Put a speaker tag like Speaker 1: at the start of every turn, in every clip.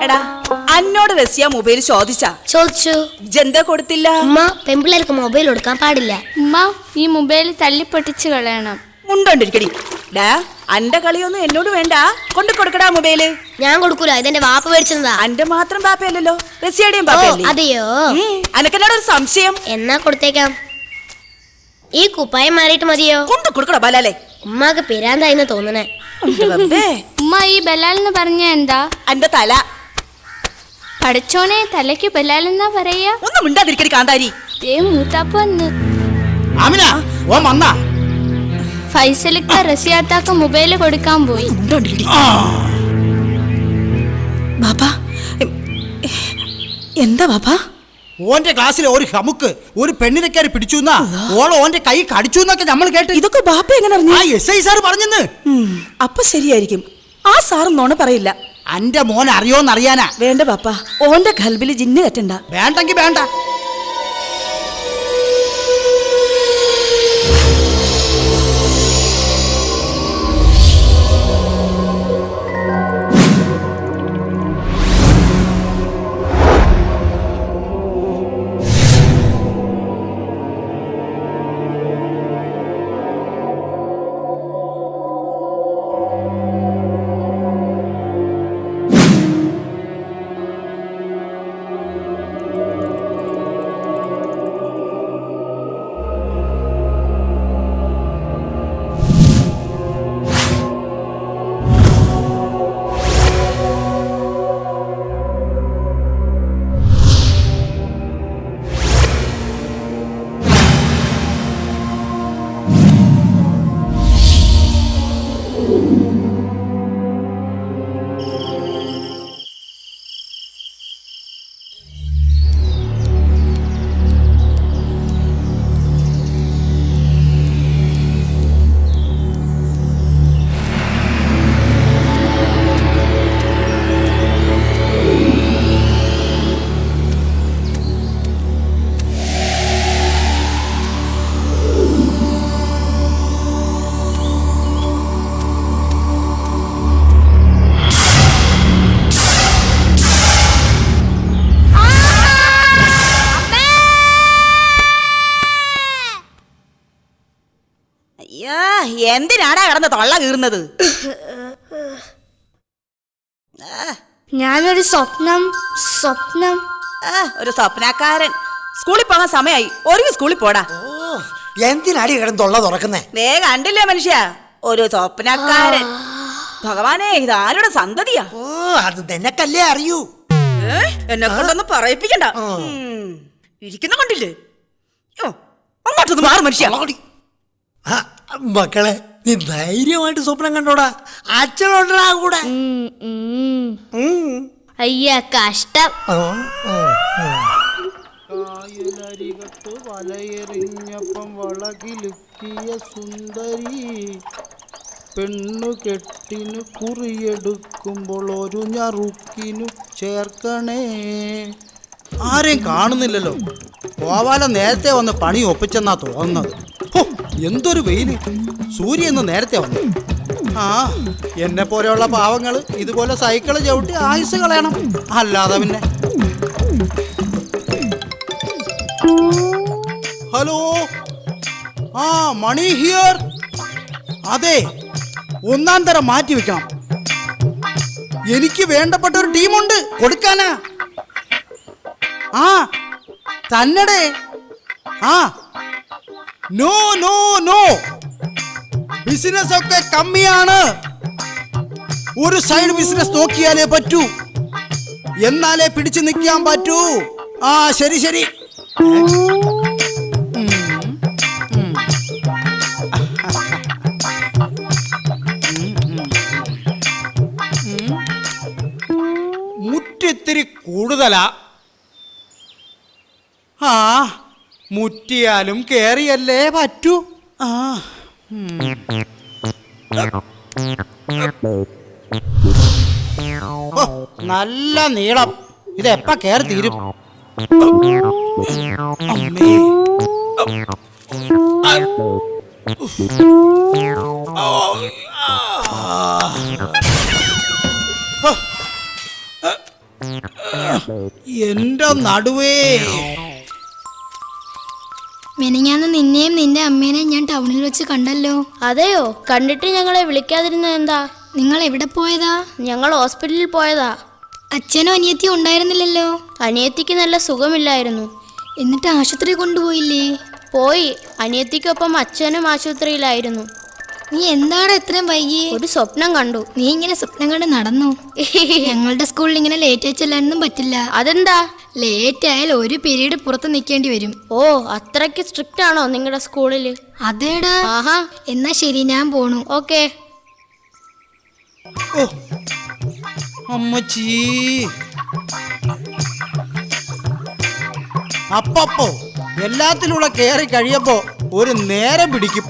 Speaker 1: എടാ അന്നോട് റസിയ മൊബൈൽ
Speaker 2: ചോദിച്ചു.
Speaker 1: ജന്ത കൊടുത്തില്ല.
Speaker 2: ഉമ്മ പെമ്പിള്ളേർക്ക് മൊബൈൽ കൊടുക്കാൻ പാടില്ല.
Speaker 3: ഉമ്മ ഈ മൊബൈൽ തല്ലിപ്പൊട്ടിച്ച് കളയണം.
Speaker 1: മുണ്ടോണ്ടിരിക്കടി. ഡാ അന്റെ കളിയൊന്നും എന്നോട് വേണ്ട. കൊടുക്കടാ മൊബൈല്.
Speaker 2: ഞാൻ കൊടുക്കൂല, ഇതെന്റെ വാപ്പ മേടിച്ചതാ.
Speaker 1: അന്റെ മാത്രം ബാപ്പയല്ലല്ലോ, റസിയയുടെയും ബാപ്പയല്ലേ?
Speaker 2: അതെയോ?
Speaker 1: അനക്കെന്നോട് ഒരു സംശയം.
Speaker 2: എന്നാ കൊടുത്തേക്കാം. ഈ കുപ്പായം മാറിയിട്ട് മതിയോ?
Speaker 1: കൊടുക്കടാ ബലാലെ.
Speaker 2: ഉമ്മാക്ക് പിരാന്തായിന്ന് തോന്നണേ.
Speaker 3: ഉമ്മ ഈ ബലാലെന്ന് പറഞ്ഞ എന്താ?
Speaker 1: അന്റെ തല.
Speaker 3: പഠിച്ചോനെ, തലയ്ക്ക് ബലാലെന്നാ പറയാ?
Speaker 1: ഒന്നും മിണ്ടാതിരിക്കടി കാന്താരി.
Speaker 3: മൂത്താപ്പ വന്ന്.
Speaker 4: വന്നാ
Speaker 3: ഫൈസലിക്ക റസിയാത്താക്ക് മൊബൈല് കൊടുക്കാൻ പോയി.
Speaker 1: ബാപ്പാ എന്താ ബാപ്പാ?
Speaker 4: ഓന്റെ ക്ലാസ്സിലെ ഒരു ഹമുക്ക് ഒരു പെണ്ണിനെ കയറി പിടിച്ചു ഓളോ ഓന്റെ കൈ കടിച്ചു എന്നൊക്കെ നമ്മൾ കേട്ട്.
Speaker 1: ഇതൊക്കെ ബാപ്പ എങ്ങനെ അറിഞ്ഞു?
Speaker 4: SI സാർ പറഞ്ഞെന്ന്.
Speaker 1: അപ്പൊ ശരിയായിരിക്കും. ആ സാറ് നോണ പറയില്ല.
Speaker 4: അന്റെ മോൻ അറിയോന്നറിയാനാ.
Speaker 1: വേണ്ട ബാപ്പാ, ഓന്റെ ഖൽബില് ജിന്ന് കെട്ടണ്ട.
Speaker 4: വേണ്ടെങ്കി വേണ്ട.
Speaker 1: എന്തിനാടാ കിടന്ന് തൊള്ള കീറുന്നത്?
Speaker 3: ഞാനൊരു സ്വപ്നം.
Speaker 1: ഒരു സ്വപ്നക്കാരൻ. സ്കൂളിൽ പോകാൻ സമയമായി. ഒരുങ്ങി സ്കൂളിൽ പോടാ.
Speaker 4: എന്തിനാടി കിടന്നുള്ള തുറക്കുന്നേ?
Speaker 1: വേഗം കണ്ടില്ലേ മനുഷ്യ, ഒരു സ്വപ്നക്കാരൻ. ഭഗവാനെ, ഇത് ആരുടെ സന്തതിയാ?
Speaker 4: അത് നിനക്കല്ലേ അറിയൂ.
Speaker 1: എന്നെ കൊണ്ടൊന്ന് പറയിപ്പിക്കണ്ട. ഇരിക്കുന്ന കണ്ടില്ലേ? അങ്ങോട്ടൊന്ന് മാറും മനുഷ്യ.
Speaker 4: മക്കളെ, നീ ധൈര്യമായിട്ട് സ്വപ്നം കണ്ടോടാ. അച്ഛനോടാ കൂടെ.
Speaker 2: അയ്യ കഷ്ടം.
Speaker 5: കായലരികത്ത് വലയെറിഞ്ഞപ്പം വളകിലുക്കിയ സുന്ദരി പെണ്ണു കെട്ടിനു കുറിയെടുക്കുമ്പോൾ ഒരു ഞറുക്കിനു ചേർക്കണേ. ആരെയും കാണുന്നില്ലല്ലോ. ഗോപാല നേരത്തെ വന്ന് പണി ഒപ്പിച്ചെന്നാ തോന്നുന്നത്. എന്തൊരു വെയില്. സൂര്യ ഇന്ന് നേരത്തെ വന്നു. എന്നെ പോലെയുള്ള പാവങ്ങള് ഇതുപോലെ സൈക്കിള് ചവിട്ടി ആയുസ് കളയണം, അല്ലാതെ പിന്നെ. Hello, Mani here. അതെ, ഒന്നാം തരം മാറ്റി വെക്കണം. എനിക്ക് വേണ്ടപ്പെട്ട ഒരു ടീമുണ്ട് കൊടുക്കാനാ. തന്നടേ. നോ നോ നോ, ബിസിനസ് ഒക്കെ കമ്മിയാണ്. ഒരു സൈഡ് ബിസിനസ് നോക്കിയാലേ പറ്റൂ, എന്നാലേ പിടിച്ചു നിൽക്കാൻ പറ്റൂ. ശരി ശരി. മുറ്റിത്തിരി കൂടുതലാ. മുറ്റിയാലും കേറിയല്ലേ പറ്റൂ. നല്ല നീളം. ഇതെപ്പ കേറി തീരും? എന്റെ നടുവേ.
Speaker 3: മെനഞ്ഞാന്ന് നിന്നെയും നിന്റെ അമ്മേനെയും ഞാൻ ടൗണിൽ വെച്ച് കണ്ടല്ലോ.
Speaker 2: അതെയോ? കണ്ടിട്ട് ഞങ്ങളെ വിളിക്കാതിരുന്നത് എന്താ?
Speaker 3: നിങ്ങൾ എവിടെ പോയതാ?
Speaker 2: ഞങ്ങൾ ഹോസ്പിറ്റലിൽ പോയതാ.
Speaker 3: അച്ഛനും അനിയത്തിയും ഉണ്ടായിരുന്നില്ലല്ലോ.
Speaker 2: അനിയത്തിക്ക് നല്ല സുഖമില്ലായിരുന്നു.
Speaker 3: എന്നിട്ട് ആശുപത്രി കൊണ്ടുപോയില്ലേ?
Speaker 2: പോയി. അനിയത്തിക്കൊപ്പം അച്ഛനും ആശുപത്രിയിലായിരുന്നു.
Speaker 3: നീ എന്താണ് ഇത്രയും വൈകി?
Speaker 2: ഒരു സ്വപ്നം കണ്ടു.
Speaker 3: നീ ഇങ്ങനെ സ്വപ്നം കണ്ട് നടന്നു? ഞങ്ങളുടെ സ്കൂളിൽ ഇങ്ങനെ ലേറ്റ് ആയി ചെല്ലാനൊന്നും പറ്റില്ല.
Speaker 2: അതെന്താ?
Speaker 3: ലേറ്റ് ആയാൽ ഒരു പീരീഡ് പുറത്ത് നിൽക്കേണ്ടി വരും.
Speaker 2: ഓ, അത്രയ്ക്ക് സ്ട്രിക്റ്റ് ആണോ നിങ്ങളുടെ സ്കൂളില്?
Speaker 3: അതേടാ.
Speaker 2: ആഹാ.
Speaker 3: എന്നാ ശരി, ഞാൻ പോണു.
Speaker 2: ഓക്കെ.
Speaker 5: ഓ, അമ്മച്ചീ. അപ്പപ്പോ എല്ലാത്തിലൂടെ കേറി കഴിയപ്പോ ഒരു നേരം പിടിക്കും.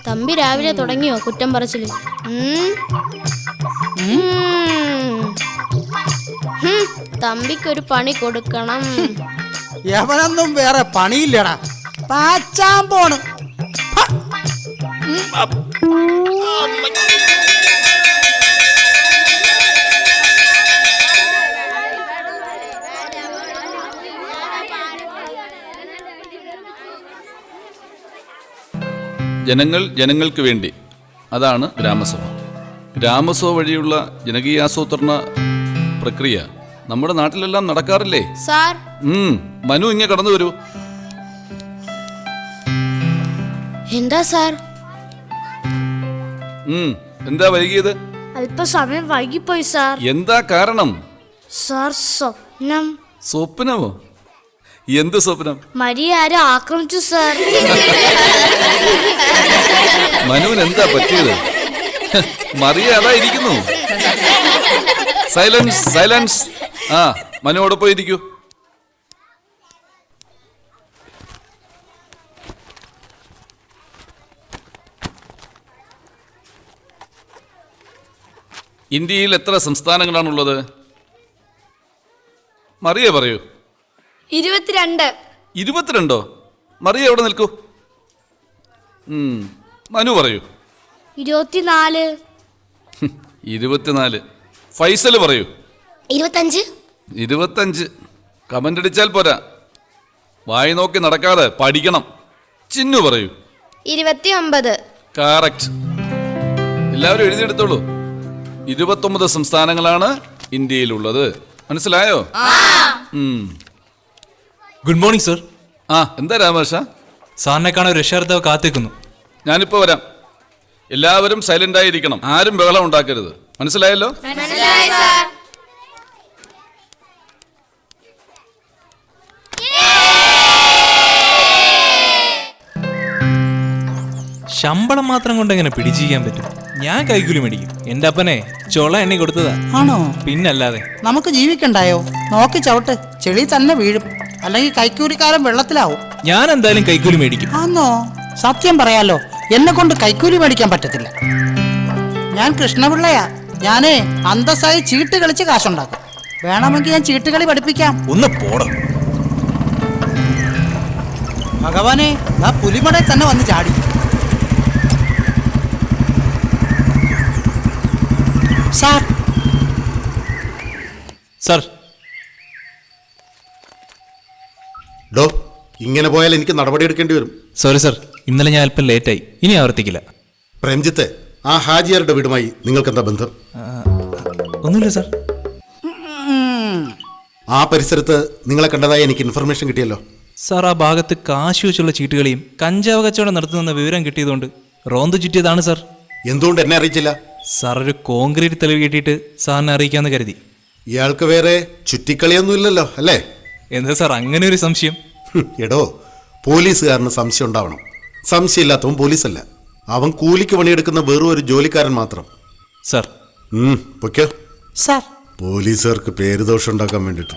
Speaker 2: തമ്പി രാവിലെ തുടങ്ങിയോ കുറ്റം പറച്ചില്? തമ്പിക്കൊരു പണി കൊടുക്കണം.
Speaker 5: യവനൊന്നും വേറെ പണിയില്ലടാ, പാച്ചാൻ പോണ്.
Speaker 6: ജനങ്ങൾ ജനങ്ങൾക്ക് വേണ്ടി, അതാണ് ഗ്രാമസഭ. ഗ്രാമസഭ വഴിയുള്ള ജനകീയാസൂത്രണ പ്രക്രിയ നമ്മുടെ നാട്ടിലെല്ലാം നടക്കാറില്ലേ?
Speaker 2: സാർ.
Speaker 6: മനു ഇങ്ങ കടന്നു വരൂ.
Speaker 2: എന്താ സാർ?
Speaker 6: എന്താ വൈകിയത്?
Speaker 2: അല്പസമയം വൈകിപ്പോയി സാർ.
Speaker 6: എന്താ കാരണം?
Speaker 2: സാർ, സ്വപ്നം.
Speaker 6: സ്വപ്നമോ? എന്ത് സ്വപ്നം?
Speaker 2: മരിയ ആരും ആക്രമിച്ചു സാർ.
Speaker 6: മനുവിന് എന്താ പറ്റിയത്? മറിയ അതാ ഇരിക്കുന്നു. Silence, silence. ആ, മനുവോടെ പോയിരിക്കൂ. ഇന്ത്യയിൽ എത്ര സംസ്ഥാനങ്ങളാണുള്ളത്? മറിയ പറയൂ.
Speaker 3: 22.
Speaker 6: 22? മറിയ എവിടെ നിൽക്കൂ. മനു പറയൂ.
Speaker 2: 24.
Speaker 6: 24. ഫൈസല് പറയൂ.
Speaker 3: 25.
Speaker 6: 25. കമന്റ് അടിച്ചാൽ പോരാ, വായി നോക്കി നടക്കാതെ പഠിക്കണം. ചിന്നു പറയൂ.
Speaker 2: 29.
Speaker 6: കറക്റ്റ്. എല്ലാവരും എഴുതിയെടുത്തോളൂ. 29 സംസ്ഥാനങ്ങളാണ് ഇന്ത്യയിലുള്ളത്. മനസ്സിലായോ?
Speaker 7: Good morning sir.
Speaker 6: എന്താ രാമകൃഷ്ണ?
Speaker 7: സാറിനെ കാണാൻ ഒരു രക്ഷാകർത്താവ് കാത്തിരിക്കുന്നു.
Speaker 6: ഞാനിപ്പോ വരാം. എല്ലാവരും സൈലന്റ് ആയിരിക്കണം, ആരും ബഹളം ഉണ്ടാക്കരുത്. മനസ്സിലായല്ലോ?
Speaker 7: ശമ്പളം മാത്രം കൊണ്ട് എങ്ങനെ പിടിച്ചിരിക്കാൻ പറ്റും? ഞാൻ കൈക്കൂലി മേടിക്കും. എന്റെ അപ്പനെ ചൊള എണ്ണി കൊടുത്തതാ.
Speaker 5: ആണോ?
Speaker 7: പിന്നല്ലാതെ.
Speaker 5: നമുക്ക് ജീവിക്കണ്ടായോ? നോക്കി ചവിട്ട്, ചെളി തന്നെ വീഴും, അല്ലെങ്കിൽ കൈക്കൂലിക്കാരൻ വെള്ളത്തിലാവും.
Speaker 7: ഞാൻ എന്തായാലും കൈക്കൂലി മേടിക്കും.
Speaker 5: ആന്നോ? സത്യം പറയാലോ, എന്നെ കൊണ്ട് കൈക്കൂലി മേടിക്കാൻ പറ്റത്തില്ല. ഞാൻ കൃഷ്ണപിള്ളയാ. ഞാനേ അന്തസ്സായി ചീട്ട് കളിച്ച് കാശുണ്ടാക്കും. വേണമെങ്കിൽ ഞാൻ ചീട്ടുകളി പഠിപ്പിക്കാം.
Speaker 7: ഒന്ന് പോടാ.
Speaker 5: ഭഗവാനെ, ആ പുലിമടയിൽ തന്നെ വന്ന് ചാടി. സാർ.
Speaker 7: സാർ.
Speaker 8: ഡോ, ഇങ്ങനെ പോയാൽ എനിക്ക് നടപടിയെടുക്കേണ്ടി വരും.
Speaker 7: സോറി സാർ, ഇന്നലെ ഞാൻ അല്പം ലേറ്റായി. ഇനി ആവർത്തിക്കില്ല.
Speaker 8: പ്രേംജിത്തെ, ആ ഹാജിയാരുടെ വീടുമായി നിങ്ങൾക്ക് എന്താ ബന്ധം?
Speaker 7: ഒന്നുമില്ല സാർ.
Speaker 8: ആ പരിസരത്ത് നിങ്ങളെ കണ്ടതായി എനിക്ക് ഇൻഫർമേഷൻ കിട്ടിയല്ലോ.
Speaker 7: സാർ, ആ ഭാഗത്ത് കാശ് വെച്ചുള്ള ചീട്ടുകളിയും കഞ്ചാവ് കച്ചവടം നടത്തുന്ന വിവരം കിട്ടിയതുകൊണ്ട് റോന്ത് ചുറ്റിയതാണ് സാർ.
Speaker 8: എന്തുകൊണ്ട് എന്നെ അറിയിച്ചില്ല?
Speaker 7: സാർ, ഒരു കോൺക്രീറ്റ് തെളിവ് കിട്ടിയിട്ട് സാറിനെ അറിയിക്കാമെന്ന് കരുതി.
Speaker 8: ഇയാൾക്ക് വേറെ ചുറ്റിക്കളിയൊന്നും ഇല്ലല്ലോ അല്ലേ?
Speaker 7: എന്താ സാർ അങ്ങനെ ഒരു സംശയം?
Speaker 8: എടോ, പോലീസുകാരന് സംശയം ഉണ്ടാവണം. സംശയമില്ലാത്തവൻ പോലീസല്ല. അവൻ കൂലിക്ക് പണിയെടുക്കുന്ന വെറും ഒരു ജോലിക്കാരൻ മാത്രം.
Speaker 7: സാർ.
Speaker 8: പൊയ്ക്കോ.
Speaker 5: സാർ.
Speaker 8: പോലീസുകാർക്ക് പേരുദോഷം ഉണ്ടാക്കാൻ വേണ്ടിയിട്ട്.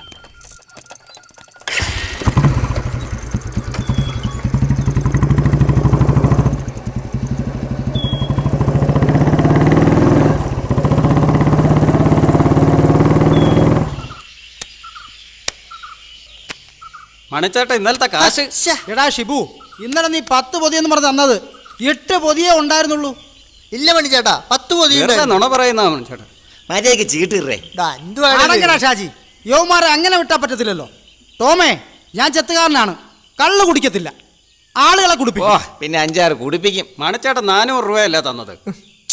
Speaker 5: മണിച്ചേട്ട, ഇന്നലത്തെ കാശ്. എടാ ഷിബു, ഇന്നലെ നീ 10 പൊതിയെന്ന് പറഞ്ഞ് തന്നത് 8 പൊതിയേ ഉണ്ടായിരുന്നുള്ളൂ.
Speaker 9: ഇല്ല മണിച്ചേട്ടാ 10 പൊതിയുണ്ട്.
Speaker 10: നുണ പറയുന്ന ചേട്ടാ മര്യാദക്ക് ചീട്ടിറേ.
Speaker 5: അടങ്ങടാ ഷാജി, യൗമാരെ അങ്ങനെ വിട്ടാ പറ്റത്തില്ലല്ലോ. ടോമേ, ഞാൻ ചെത്തുകാരനാണ്, കള്ളു കുടിക്കത്തില്ല, ആളുകളെ കുടിപ്പിക്കും.
Speaker 10: പിന്നെ 5-6 കുടിപ്പിക്കും. മണിച്ചേട്ടൻ 400 രൂപയല്ല തന്നത്,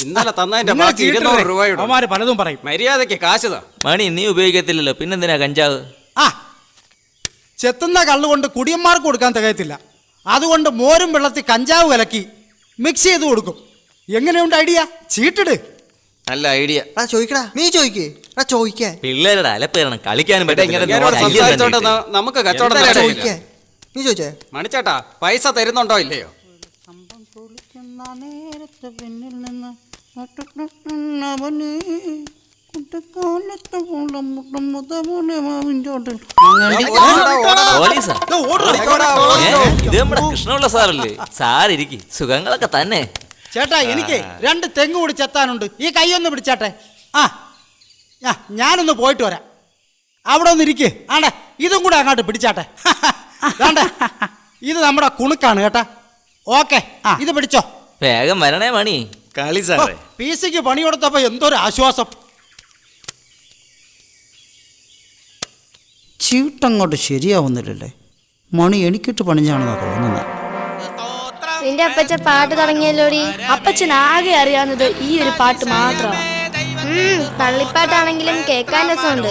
Speaker 10: ഇന്നലെ തന്നതിന്റെ ബാക്കി 200 രൂപയുടെ.
Speaker 5: അവന്മാര് പലതും പറയും.
Speaker 10: മര്യാദക്ക് കാശ് താ.
Speaker 11: മണി നീ ഉപയോഗിക്കത്തില്ലല്ലോ, പിന്നെന്തിനാ കഞ്ചാവ്?
Speaker 5: ആ, ചെത്തുന്ന കള്ളുകൊണ്ട് കുടിയന്മാർക്ക് കൊടുക്കാൻ തികയത്തില്ല. അതുകൊണ്ട് മോരും വെള്ളത്തിൽ കഞ്ചാവ് കലക്കി മിക്സ് ചെയ്ത് കൊടുക്കും. എങ്ങനെയുണ്ട് ഐഡിയ? ചീട്ടിട്.
Speaker 10: നല്ല ഐഡിയ.
Speaker 9: ചോദിക്കടാ, നീ ചോദിക്കേ ചോദിക്കേ.
Speaker 11: പിള്ളേരുടെ അലപ്പേരണം, കളിക്കാനും
Speaker 10: സംസാരിച്ചോണ്ട് നമുക്ക് കച്ചവടം
Speaker 9: ചോദിക്കേ, നീ ചോദിച്ചേ.
Speaker 10: മണിച്ചേട്ടാ പൈസ തരുന്നുണ്ടോ ഇല്ലയോ?
Speaker 11: പോലീസാ? ഇത് നമ്മുടെ കൃഷ്ണപിള്ള സാറല്ലേ? സാറിരിക്കും, സുഖങ്ങളൊക്കെ തന്നെ.
Speaker 5: ചേട്ടാ, എനിക്ക് 2 തെങ്ങ് കൂടി ചെത്താനുണ്ട്. ഈ കൈയൊന്ന് പിടിച്ചാട്ടെ. ആ, ഞാനൊന്ന് പോയിട്ട് വരാം. അവിടെ ഒന്ന് ഇരിക്കേ. ആണ്ടെ, ഇതും കൂടെ അങ്ങോട്ട് പിടിച്ചാട്ടെ. ആണ്ടെ, ഇത് നമ്മുടെ കുണുക്കാണ് കേട്ടാ. ഓക്കെ, ഇത് പിടിച്ചോ.
Speaker 11: വേഗം വരണേ മണി.
Speaker 10: കളി സാറേ.
Speaker 5: PC-ക്ക് പണി കൊടുത്തപ്പോ എന്തൊരു ആശ്വാസം. ചീട്ടങ്ങോട്ട് ശരിയാവുന്നില്ലല്ലേ. മണി എനിക്കിട്ട് പണിഞ്ഞാണെന്നാ തോന്നുന്നത്.
Speaker 2: നിന്റെ അപ്പച്ച പാട്ട് തുടങ്ങിയല്ലോടി.
Speaker 3: അപ്പച്ചൻ ആകെ അറിയാവുന്നത് ഈ ഒരു പാട്ട് മാത്രമാണ്.
Speaker 2: തള്ളിപ്പാട്ടാണെങ്കിലും കേൾക്കാൻ രസമുണ്ട്.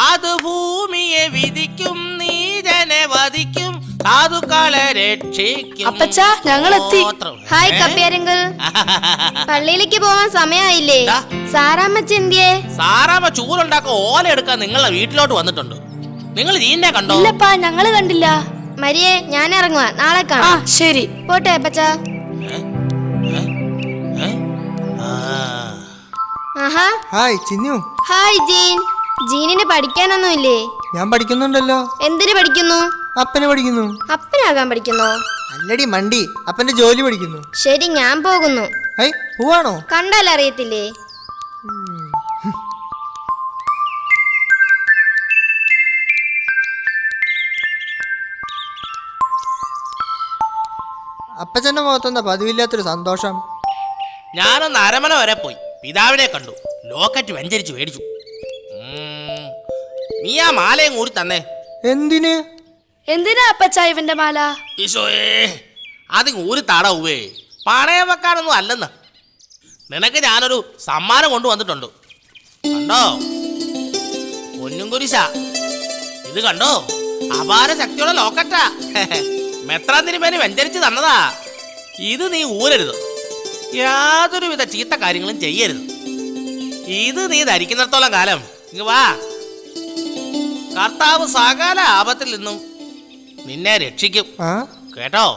Speaker 12: അത് ഭൂമിയെ വിധിക്കും, നീജനെ വധിക്കും, സാധുക്കളെ രക്ഷിക്കും.
Speaker 3: അപ്പച്ച, ഞങ്ങളെത്തി.
Speaker 2: ഹായ് കപ്പ്യാരങ്കിൾ. പള്ളിയിലേക്ക് പോവാൻ സമയമായില്ലേ? സാറാമ്മച്ച എന്തിയേ?
Speaker 12: സാറാമ്മ ചൂലുണ്ടാക്കാൻ ഓല എടുക്കാൻ നിങ്ങളെ വീട്ടിലോട്ട് വന്നിട്ടുണ്ട്. നിങ്ങൾ ജീനെ കണ്ടോ?
Speaker 3: ഇല്ലപ്പാ, ഞങ്ങള് കണ്ടില്ല.
Speaker 2: മരിയേ, ഞാൻ ഇറങ്ങുക, നാളെ കാണാം.
Speaker 3: ശരി,
Speaker 2: പോട്ടെ അപ്പച്ച. ആഹാ,
Speaker 9: ഹായ് ചിന്നു.
Speaker 2: Hi Jean. ജീനിന് പഠിക്കാനൊന്നുമില്ലേ?
Speaker 9: ഞാൻ പഠിക്കുന്നുണ്ടല്ലോ.
Speaker 2: എന്തിനു പഠിക്കുന്നു?
Speaker 9: അപ്പനെ പഠിക്കുന്നു.
Speaker 2: അപ്പനാകാൻ പഠിക്കുന്നോ?
Speaker 9: അല്ലടി മണ്ടി, അപ്പന്റെ ജോലി പഠിക്കുന്നു.
Speaker 2: ശരി, ഞാൻ പോകുന്നു.
Speaker 9: പോവാണോ?
Speaker 2: കണ്ടാൽ അറിയത്തില്ലേ?
Speaker 9: അപ്പച്ചന്റെ മുഖത്തെന്താ പതിവില്ലാത്തൊരു സന്തോഷം?
Speaker 12: ഞാനൊന്ന് അരമന വരെ പോയി പിതാവിനെ കണ്ടു. ലോക്കറ്റ് വെഞ്ചരിച്ച് മേടിച്ചു. നീ ആ മാലയും കൂടി തന്നെ.
Speaker 9: എന്തിന്?
Speaker 3: എന്തിനാ അപ്പച്ച ഇവന്റെ മാല?
Speaker 12: ഈശോയേ, അത് ഊരി താടവേ, പണയം വെക്കാനൊന്നും അല്ലെന്ന്. നിനക്ക് ഞാനൊരു സമ്മാനം കൊണ്ടുവന്നിട്ടുണ്ട്. കണ്ടോ? പൊന്നും കുരിശ. ഇത് കണ്ടോ? അപാര ശക്തിയുള്ള ലോക്കറ്റാ. മെത്രാന്തിരിമേനി വെഞ്ചരിച്ച് തന്നതാ. ഇത് നീ ഊരരുത്, യാതൊരുവിധ ചീത്ത കാര്യങ്ങളും ചെയ്യരുത്. ഇത് നീ ധരിക്കുന്നിടത്തോളം കാലം ഇങ്ങ് വാ. കർത്താവ് സകല ആപത്തിൽ നിന്നും നിന്നെ രക്ഷിക്കും, കേട്ടോ?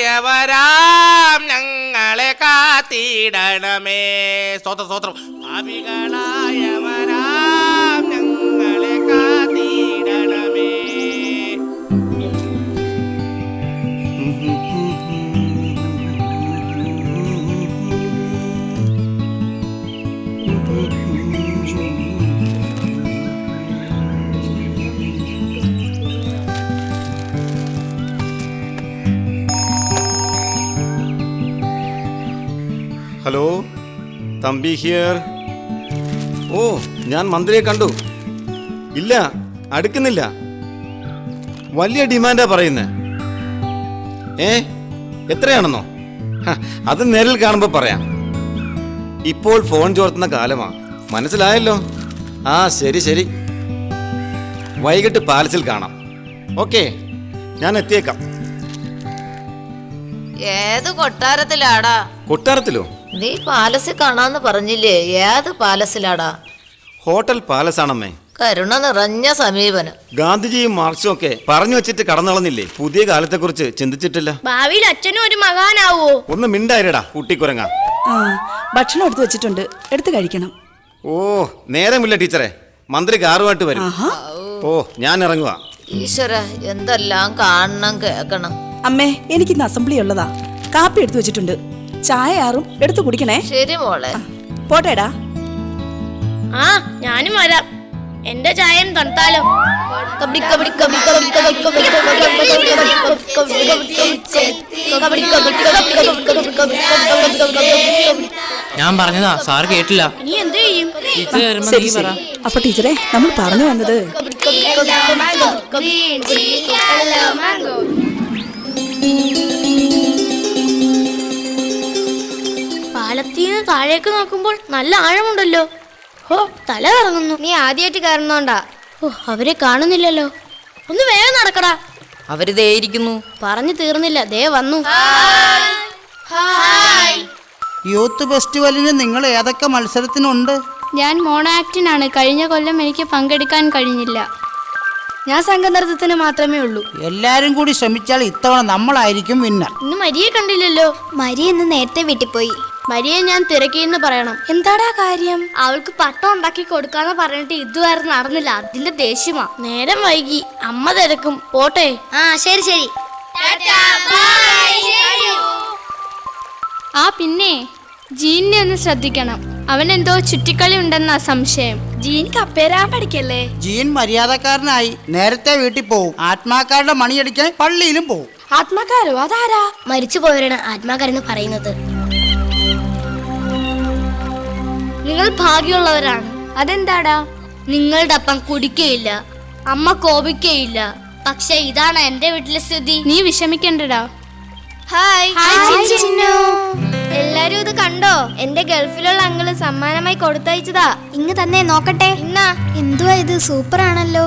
Speaker 12: പാപികളായവരാം ഞങ്ങളെ കാത്തിടണമേ. സ്തോത്രം സ്തോത്രം. പാപികളായവരാം ഞങ്ങളെ കാത്തിടണമേ.
Speaker 8: Hello, Thampi here. ഓ, ഞാൻ മന്ത്രിയെ കണ്ടു. ഇല്ല, അടുക്കുന്നില്ല. വലിയ ഡിമാൻഡാ പറയുന്നേ. എത്രയാണെന്നോ? അത് നേരിൽ കാണുമ്പോൾ പറയാം. ഇപ്പോൾ ഫോൺ ചോർത്തുന്ന കാലമാ, മനസ്സിലായല്ലോ. ആ, ശരി ശരി, വൈകിട്ട് പാലസിൽ കാണാം. ഓക്കെ, ഞാൻ എത്തിയേക്കാം.
Speaker 13: ഏത് കൊട്ടാരത്തിലാടാ?
Speaker 8: കൊട്ടാരത്തിലോ?
Speaker 13: നീ പാലസിൽ കാണാന്ന് പറഞ്ഞില്ലേ, ഏത് പാലസിലാടാ?
Speaker 8: Hotel palace ആണമ്മേ.
Speaker 13: കരുണ നിറഞ്ഞ സമീപനം.
Speaker 8: ഗാന്ധിജിയും മാർക്സും ഒക്കെ പറഞ്ഞു വെച്ചിട്ട് കടന്നളഞ്ഞില്ലേ. പുതിയ കാലത്തെ കുറിച്ച് ചിന്തിച്ചിട്ടില്ല.
Speaker 2: ഭാവിയിൽ അച്ഛനും ഒരു മകാനാവോ?
Speaker 8: ഒന്ന് മിണ്ടായിരടാ കുട്ടിക്കുരങ്ങ.
Speaker 1: ഭക്ഷണം എടുത്തു വെച്ചിട്ടുണ്ട്, എടുത്തു കഴിക്കണം.
Speaker 8: ഓ, നേരമില്ല ടീച്ചറെ, മന്ത്രി കാറുമായിട്ട് വരും. ഓ, ഞാൻ ഇറങ്ങുക.
Speaker 13: ഈശ്വര, എന്തെല്ലാം കാണണം കേക്കണം.
Speaker 1: അമ്മേ, എനിക്കിന്ന് അസംബ്ലി ഉള്ളതാ. കാപ്പി എടുത്തു വെച്ചിട്ടുണ്ട്, ചായ ആറും എടുത്തു കുടിക്കണേ.
Speaker 13: ശരി മോളെ,
Speaker 1: പോട്ടേടാ.
Speaker 2: ആ, ഞാനും വരാം. എന്റെ ചായം തണുത്താലോ? കബഡി കബഡി കബഡി കബഡി കബഡി കബഡി
Speaker 11: ഞാൻ പറഞ്ഞതാ സാർ കേട്ടില്ല.
Speaker 2: നീ എന്ത് ചെയ്യും?
Speaker 1: ശരി ശരി. അപ്പൊ ടീച്ചറെ നമ്മൾ പറഞ്ഞു വന്നത്
Speaker 2: പാലത്തീന്ന് താഴേക്ക് നോക്കുമ്പോൾ നല്ല ആഴമുണ്ടല്ലോ. ഓ തല കറങ്ങുന്നു. നീ ആദ്യമായിട്ട് കയറുന്നോണ്ടാ. ഓ അവരെ കാണുന്നില്ലല്ലോ. ഒന്ന് വേഗം നടക്കടാ.
Speaker 13: അവര് ദേ ഇരിക്കുന്നു.
Speaker 2: പറഞ്ഞു തീർന്നില്ല, ദേ വന്നു.
Speaker 5: യൂത്ത് ഫെസ്റ്റിവലിന് നിങ്ങൾ ഏതൊക്കെ മത്സരത്തിനുണ്ട്?
Speaker 3: ഞാൻ മോണോ ആക്ടിനാണ്. കഴിഞ്ഞ കൊല്ലം എനിക്ക് പങ്കെടുക്കാൻ കഴിഞ്ഞില്ല. ഞാൻ സംഘനൃത്തത്തിന് മാത്രമേ ഉള്ളൂ.
Speaker 5: എല്ലാരും കൂടി ശ്രമിച്ചാൽ ഇത്തവണ നമ്മളായിരിക്കും വിന്നർ.
Speaker 2: ഇന്ന് മരിയെ കണ്ടില്ലല്ലോ.
Speaker 3: മരി ഇന്ന് നേരത്തെ വീട്ടിൽ പോയി.
Speaker 2: മരിയെ ഞാൻ തിരക്കിന്ന് പറയണം.
Speaker 3: എന്താടാ കാര്യം?
Speaker 2: അവൾക്ക് പട്ടം ഉണ്ടാക്കി കൊടുക്കാന്ന് പറഞ്ഞിട്ട് ഇതുവരെ നടന്നില്ല. അതിന്റെ ദേഷ്യമാ. നേരം വൈകി, അമ്മ തിരക്കും. പോട്ടെ.
Speaker 3: ആ ശരി ശരി. ആ പിന്നെ ജീനിനെ ഒന്ന് ശ്രദ്ധിക്കണം. അവൻ എന്തോ ചുറ്റിക്കളി ഉണ്ടെന്നാ സംശയം. ജീൻ കപ്പേരാൻ പഠിക്കല്ലേ?
Speaker 5: ജീൻ മര്യാദക്കാരനായി നേരത്തെ വീട്ടിൽ പോവും. ആത്മാക്കാരുടെ മണിയടിക്കാൻ പള്ളിയിലും പോവും.
Speaker 3: ആത്മാക്കാരോ? അതാരാ?
Speaker 2: മരിച്ചു പോയവരാണ് ആത്മാക്കാരെന്ന് പറയുന്നത്. നിങ്ങൾ ഭാഗ്യമുള്ളവരാണ്.
Speaker 3: അതെന്താടാ?
Speaker 2: നിങ്ങളുടെ അപ്പം കുടിക്കയില്ല, അമ്മ കോപിക്കയില്ല. പക്ഷെ ഇതാണ് എന്റെ വീട്ടിലെ സ്ഥിതി.
Speaker 3: നീ വിഷമിക്കണ്ടടാ.
Speaker 2: ഹായ്.
Speaker 3: ഹായ് ചിന്നു.
Speaker 2: എല്ലാരും ഇത് കണ്ടോ? എന്റെ ഗൾഫിലുള്ള അങ്കിള് സമ്മാനമായി കൊടുത്തയച്ചതാ.
Speaker 3: ഇങ്ങ് തന്നെ നോക്കട്ടെ.
Speaker 2: ഇന്നാ.
Speaker 3: എന്തുവാ ഇത്? സൂപ്പർ ആണല്ലോ.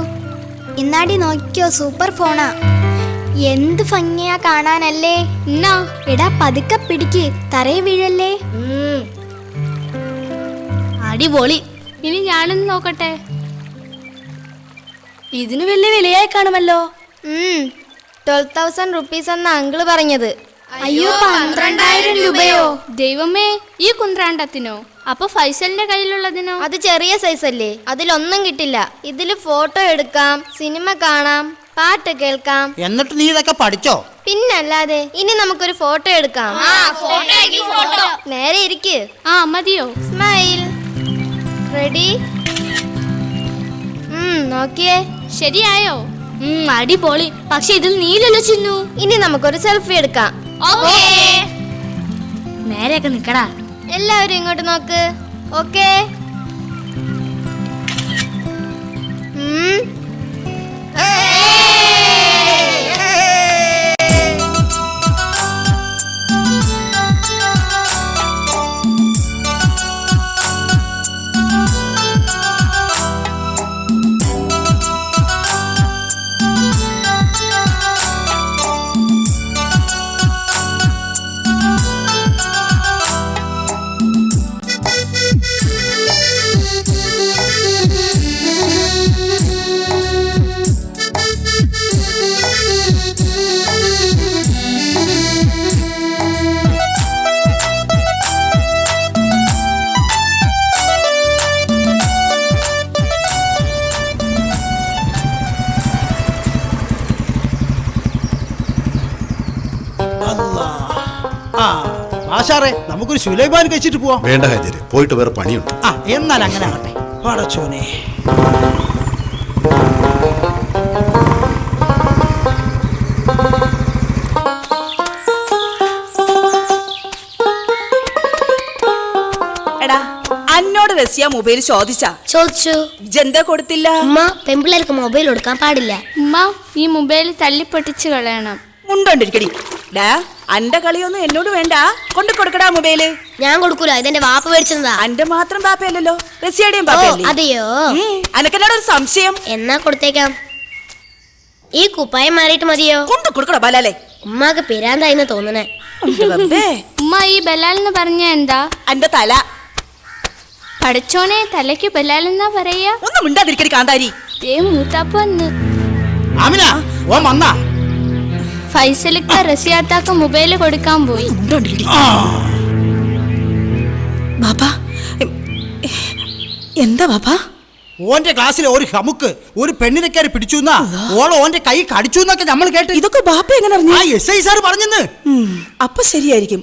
Speaker 3: ഇന്നാടി നോക്കിയോ, സൂപ്പർ ഫോണാ. എന്ത് ഭംഗിയാ കാണാനല്ലേ.
Speaker 2: ഇന്നാ.
Speaker 3: എടാ പതുക്കെ പിടിക്ക്, തറയെ വീഴല്ലേ.
Speaker 2: അടിപൊളി.
Speaker 3: ഇനി ഞാനൊന്ന് നോക്കട്ടെ. ഇതിന് വലിയ വിലയായി കാണുമല്ലോ.
Speaker 2: 12,000 റുപ്പീസ് എന്ന അങ്കിള് പറഞ്ഞത്.
Speaker 3: അയ്യോ 12,000 രൂപയോ? ദൈവമേ, ഈ കുന്ത്രാണ്ടത്തിനോ? അപ്പൊ ഫൈസലിന്റെ കയ്യിലുള്ളതിനോ?
Speaker 2: അത് ചെറിയ സൈസ് അല്ലേ, അതിലൊന്നും കിട്ടില്ല. ഇതില് ഫോട്ടോ എടുക്കാം, സിനിമ കാണാം, പാട്ട് കേൾക്കാം.
Speaker 5: എന്നിട്ട് നീ ഇതൊക്കെ പഠിച്ചോ?
Speaker 2: പിന്നല്ലാതെ. ഇനി നമുക്കൊരു ഫോട്ടോ എടുക്കാം. നേരെ ഇരിക്ക്.
Speaker 3: ആ മതിയോ?
Speaker 2: സ്മൈൽ. റെഡി? നോക്കിയേ.
Speaker 3: ശരിയായോ? അടിപൊളി. പക്ഷെ ഇതിൽ നീലല്ലോ ചിന്നു.
Speaker 2: ഇനി നമുക്കൊരു സെൽഫി എടുക്കാം.
Speaker 3: നേരെയൊക്കെ നിക്കടാ.
Speaker 2: എല്ലാവരും ഇങ്ങോട്ട് നോക്ക്. ഓക്കേ.
Speaker 5: ആശാറേ, നമുക്കൊരു സുലൈമാൻ കഴിച്ചിട്ട് പോവാം.
Speaker 8: വേണ്ട ഹാജര്, പോയിട്ട് വേറെ പണിയുണ്ട്.
Speaker 5: ആ എന്നാൽ അങ്ങനെ ആകട്ടെ. പടച്ചോനെ.
Speaker 1: എടാ അന്നോട് റസിയ മൊബൈൽ
Speaker 2: ചോദിച്ചു.
Speaker 1: ജന്ത കൊടുത്തില്ല.
Speaker 2: ഉമ്മ, പെമ്പിള്ളേർക്ക് മൊബൈൽ കൊടുക്കാൻ പാടില്ല.
Speaker 3: ഉമ്മ, ഈ മൊബൈൽ തല്ലിപ്പൊട്ടിച്ച് കളയണം.
Speaker 1: ഉണ്ടോണ്ടിരിക്കടി. ഡാ അന്റെ കളിയൊന്നും എന്നോട് വേണ്ട. കൊണ്ടു കൊടുക്കടാ മൊബൈല്.
Speaker 2: ഞാൻ കൊടുക്കൂല, ഇതെന്റെ വാപ്പ മേടിച്ചതാ.
Speaker 1: അന്റെ മാത്രം പാപ്പയല്ലല്ലോ, റസിയുടെയും പാപ്പയല്ലേ?
Speaker 2: അതെയോ?
Speaker 1: അനക്കെന്നോട് ഒരു സംശയം.
Speaker 2: എന്നാ കൊടുത്തേക്കാം. ഈ കുപ്പായം മാറിയിട്ട് മതിയോ?
Speaker 1: കൊണ്ടു കൊടുക്കടാ ബലാലെ.
Speaker 2: ഉമ്മാക്ക് പിരാന്തായിന്ന് തോന്നണേ.
Speaker 3: ഉമ്മ, ഈ ബലാൽ എന്ന് പറഞ്ഞ എന്താ?
Speaker 1: അന്റെ തല.
Speaker 3: പഠിച്ചോനെ, തലയ്ക്ക് ബലാൽ എന്നാ പറയാ?
Speaker 1: ഒന്നും മിണ്ടാതിരിക്കടി കാന്താരി.
Speaker 3: മൂത്താപ്പ വന്ന്.
Speaker 5: ആമിന, ഓൻ വന്നാ?
Speaker 3: ഫൈസലിക്ക റസിയാത്താക്ക് മൊബൈല് കൊടുക്കാൻ പോയി.
Speaker 1: ബാപ്പാ, എന്താ ബാപ്പാ?
Speaker 5: ഓന്റെ ക്ലാസ്സിലെ ഒരു ഹമുക്ക് ഒരു പെണ്ണിനെ കയറി പിടിച്ചു എന്നാ, ഓള് ഓന്റെ കൈ കടിച്ചു എന്നൊക്കെ നമ്മൾ കേട്ട്.
Speaker 1: ഇതൊക്കെ ബാപ്പ എങ്ങനെ അറിഞ്ഞു?
Speaker 5: ആ SI സാർ പറഞ്ഞെന്ന്.
Speaker 1: അപ്പൊ ശരിയായിരിക്കും.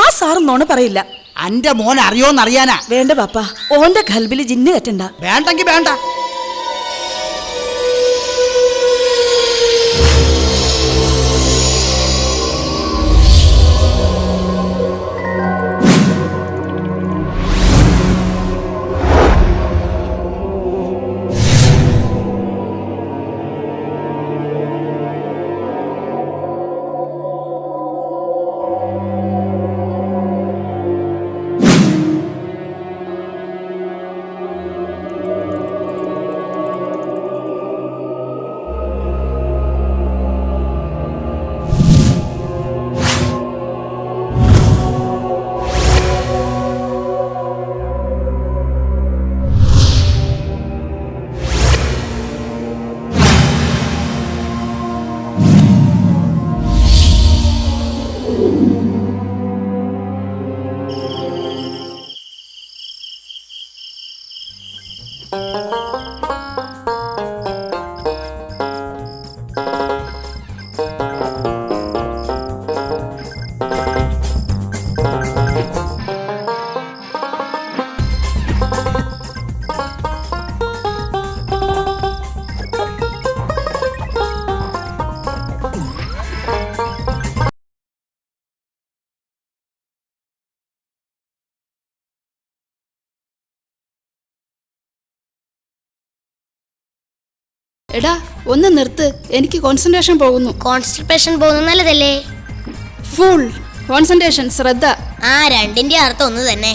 Speaker 1: ആ സാറ് നോണ പറയില്ല.
Speaker 5: അന്റെ മോൻ അറിയോന്നറിയാനാ.
Speaker 1: വേണ്ട ബാപ്പാ, ഓന്റെ ഖൽബില് ജിന്ന് കെട്ടണ്ട.
Speaker 5: വേണ്ടെങ്കി വേണ്ട.
Speaker 14: എടാ ഒന്ന് നിർത്ത്, എനിക്ക് കോൺസെൻട്രേഷൻ പോകുന്നു.
Speaker 2: കോൺസ്റ്റിപ്പേഷൻ പോകുന്നത് നല്ലതല്ലേ?
Speaker 14: ഫുൾ കോൺസെൻട്രേഷൻ, ശ്രദ്ധ.
Speaker 2: ആ രണ്ടിന്റെ അർത്ഥം ഒന്ന് തന്നെ.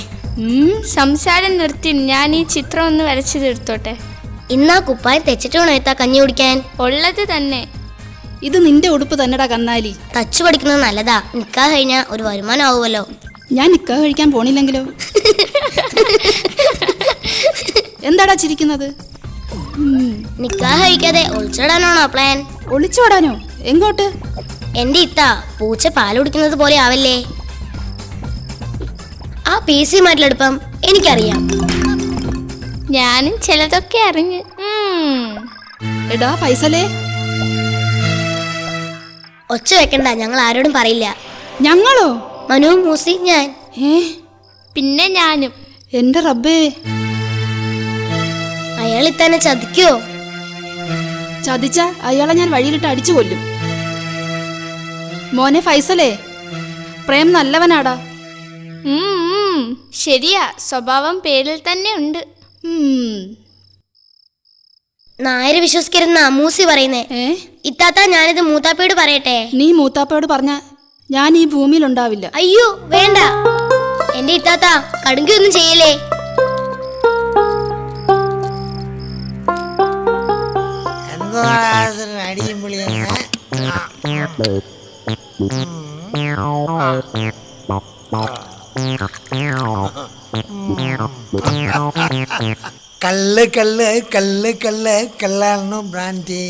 Speaker 3: സംസാരം നിർത്തി, ഞാൻ ഈ ചിത്രം ഒന്ന് വരച്ചു തീർത്തോട്ടെ.
Speaker 2: ഇന്നാ കുപ്പായം തെച്ചിട്ട് വേണം എത്താ കഞ്ഞി കുടിക്കാൻ.
Speaker 3: ഉള്ളത് തന്നെ.
Speaker 14: ഇത് നിന്റെ ഉടുപ്പ് തന്നെടാ കന്നാലി.
Speaker 2: തച്ചു പഠിക്കുന്നത് നല്ലതാ, നിക്കാ കഴിഞ്ഞാ ഒരു വരുമാനം ആവുമല്ലോ.
Speaker 14: ഞാൻ നിക്കാ കഴിക്കാൻ പോണില്ലെങ്കിലോ? എന്താടാ ചിരിക്കുന്നത്?
Speaker 2: നിക്കാഹ് കഴിക്കാതെ ഒളിച്ചോടാനാണോ പ്ലാൻ?
Speaker 14: ഒളിച്ചോടാനോ? എങ്ങോട്ട്?
Speaker 2: എന്റെ ഇത്ത പൂച്ച പാൽ കുടിക്കുന്നത് പോലെ ആവല്ലേ. ആ PC മാറ്റിലെടുപ്പം എനിക്കറിയാം.
Speaker 3: ഞാനും ചിലതൊക്കെ അറിഞ്ഞ്.
Speaker 14: എടാ ഫൈസലേ,
Speaker 2: ഒച്ച വെക്കണ്ട, ഞങ്ങൾ ആരോടും പറയില്ല.
Speaker 14: ഞങ്ങളോ?
Speaker 2: മനു, മൂസി, ഞാൻ.
Speaker 3: പിന്നെ ഞാനും.
Speaker 14: എന്റെ റബ്ബേ,
Speaker 2: അയാൾ ഇത്തന്നെ ചതിക്കോ?
Speaker 14: ചതിച്ച അയാളെ ഞാൻ വഴിയിലിട്ട് അടിച്ചു കൊല്ലും. മോനെ ഫൈസലേ, പ്രേം നല്ലവനാടാ.
Speaker 3: ശരിയാ, സ്വഭാവം പേരിൽ തന്നെ ഉണ്ട്.
Speaker 2: നായരെ വിശ്വസിക്കരുന്ന മൂസി പറയുന്നേ. ഇത്താത്ത, ഞാനിത് മൂത്താപ്പയോട് പറയട്ടെ?
Speaker 14: നീ മൂത്താപ്പയോട് പറഞ്ഞ ഞാൻ ഈ ഭൂമിയിൽ ഉണ്ടാവില്ല.
Speaker 2: അയ്യോ വേണ്ട, എന്റെ ഇത്താത്ത കടുങ്കൊന്നും ചെയ്യലേ.
Speaker 9: അടിയും പൊളിയാണ്. കല്ല് കല്ല് കല്ല് കല്ല് കല്ലാണ് ബ്രാൻഡി.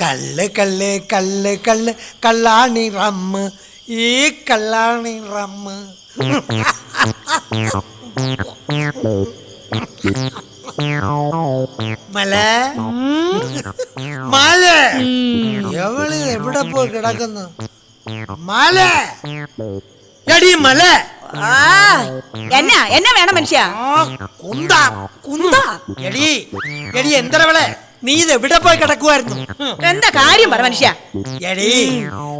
Speaker 9: കല്ല് കല്ല് കല്ല് കല്ല് കള്ളാണി റമ്മ്. ഈ കള്ളാണി റമ്മ്. മല മാല, എവള് എവിടെ പോയി കിടക്കുന്നു? മാല, എടി മല.
Speaker 1: എന്നാ എന്നാ വേണം മനുഷ്യ?
Speaker 9: കുന്താ കുന്താ. എടി എടി എന്തരവളെ, നീ ഇത് എവിടെ പോയി കിടക്കുവായിരുന്നു?
Speaker 1: എന്താ കാര്യം പറ മനുഷ്യ?
Speaker 9: എടി